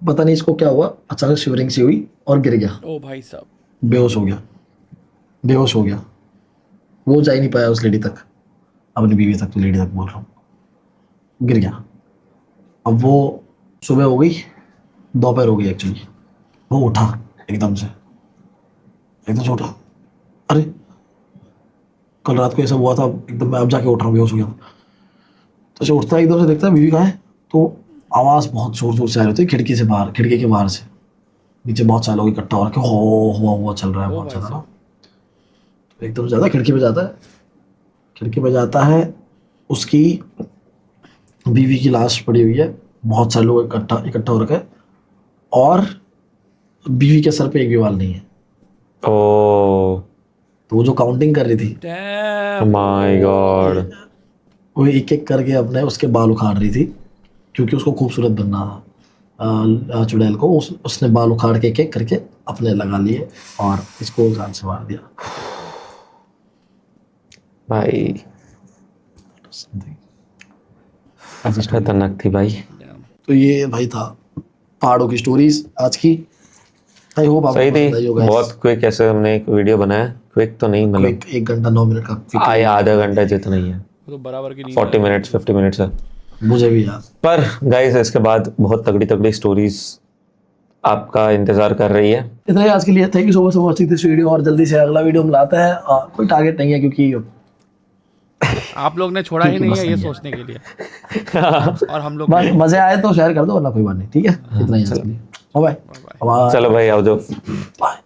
S3: पता नहीं इसको क्या हुआ, अचानक शिवरिंग सी हुई और गिर गया,
S2: ओ भाई साहब,
S3: बेहोश हो गया। वो जा ही नहीं पाया उस लेडी तक, अपनी बीवी तक, तो लेडी तक बोल रहा हूँ, गिर गया। अब वो सुबह हो गई, दोपहर हो गई एक्चुअली, वो उठा एकदम से उठा, अरे कल रात को ऐसा हुआ था, एकदम मैं अब जाके उठ रहा हूँ, बेहोश हो गया। तो ऐसे उठता है, एकदम से देखता है बीवी कहाँ है, तो आवाज़ बहुत जोर से आ रही होती है खिड़की के बाहर से। नीचे बहुत सारे लोग इकट्ठा हो रखे, हुआ चल रहा है बहुत ज़्यादा ना। तो एकदम ज़्यादा खिड़की पे जाता है, उसकी बीवी की लाश पड़ी हुई है, बहुत सारे लोग इकट्ठा हो रखे हैं, और बीवी के सर पे एक भी बाल नहीं है।
S1: ओह
S3: तो वो जो काउंटिंग कर रही थी,
S2: डैम,
S1: माय गॉड,
S3: वो एक करके अपने उसके बाल उखाड़ रही थी, क्योंकि उसको खूबसूरत बनना था चुड़ैल को। उसने बाल उखाड़ के एक करके अपने लगा लिए और इसको जान से मार दिया
S1: भाई खतरनाक थी भाई।
S3: तो ये भाई था पहाड़ों की स्टोरीज आज की। आई होप आपको
S1: सही
S3: पसंद आई
S1: थी,
S3: होगा।
S1: बहुत क्विक ऐसे हमने एक वीडियो बनाया, क्विक तो नहीं मतलब
S3: 1 घंटा 9 मिनट का
S1: आधा घंटा जितना ही है,
S2: तो बराबर की नींद
S1: 40 मिनट्स 50 मिनट्स है।
S3: मुझे भी यार।
S1: पर गाइस इसके बाद बहुत तगड़ी स्टोरीज आपका इंतजार कर रही है।
S3: इतना ही आज के लिए, thank you so much for watching this video, और जल्दी से अगला वीडियो हम लाते हैं। कोई टारगेट नहीं है, क्योंकि
S2: आप लोग ने छोड़ा ही नहीं है ये सोचने के लिए। और हम लोग
S3: बस मजे आए तो शेयर कर दो, वरना कोई बात नहीं, ठीक है। इतना ही आज के लिए, बाय
S1: चलो भाई आओ जाओ।
S3: बाय।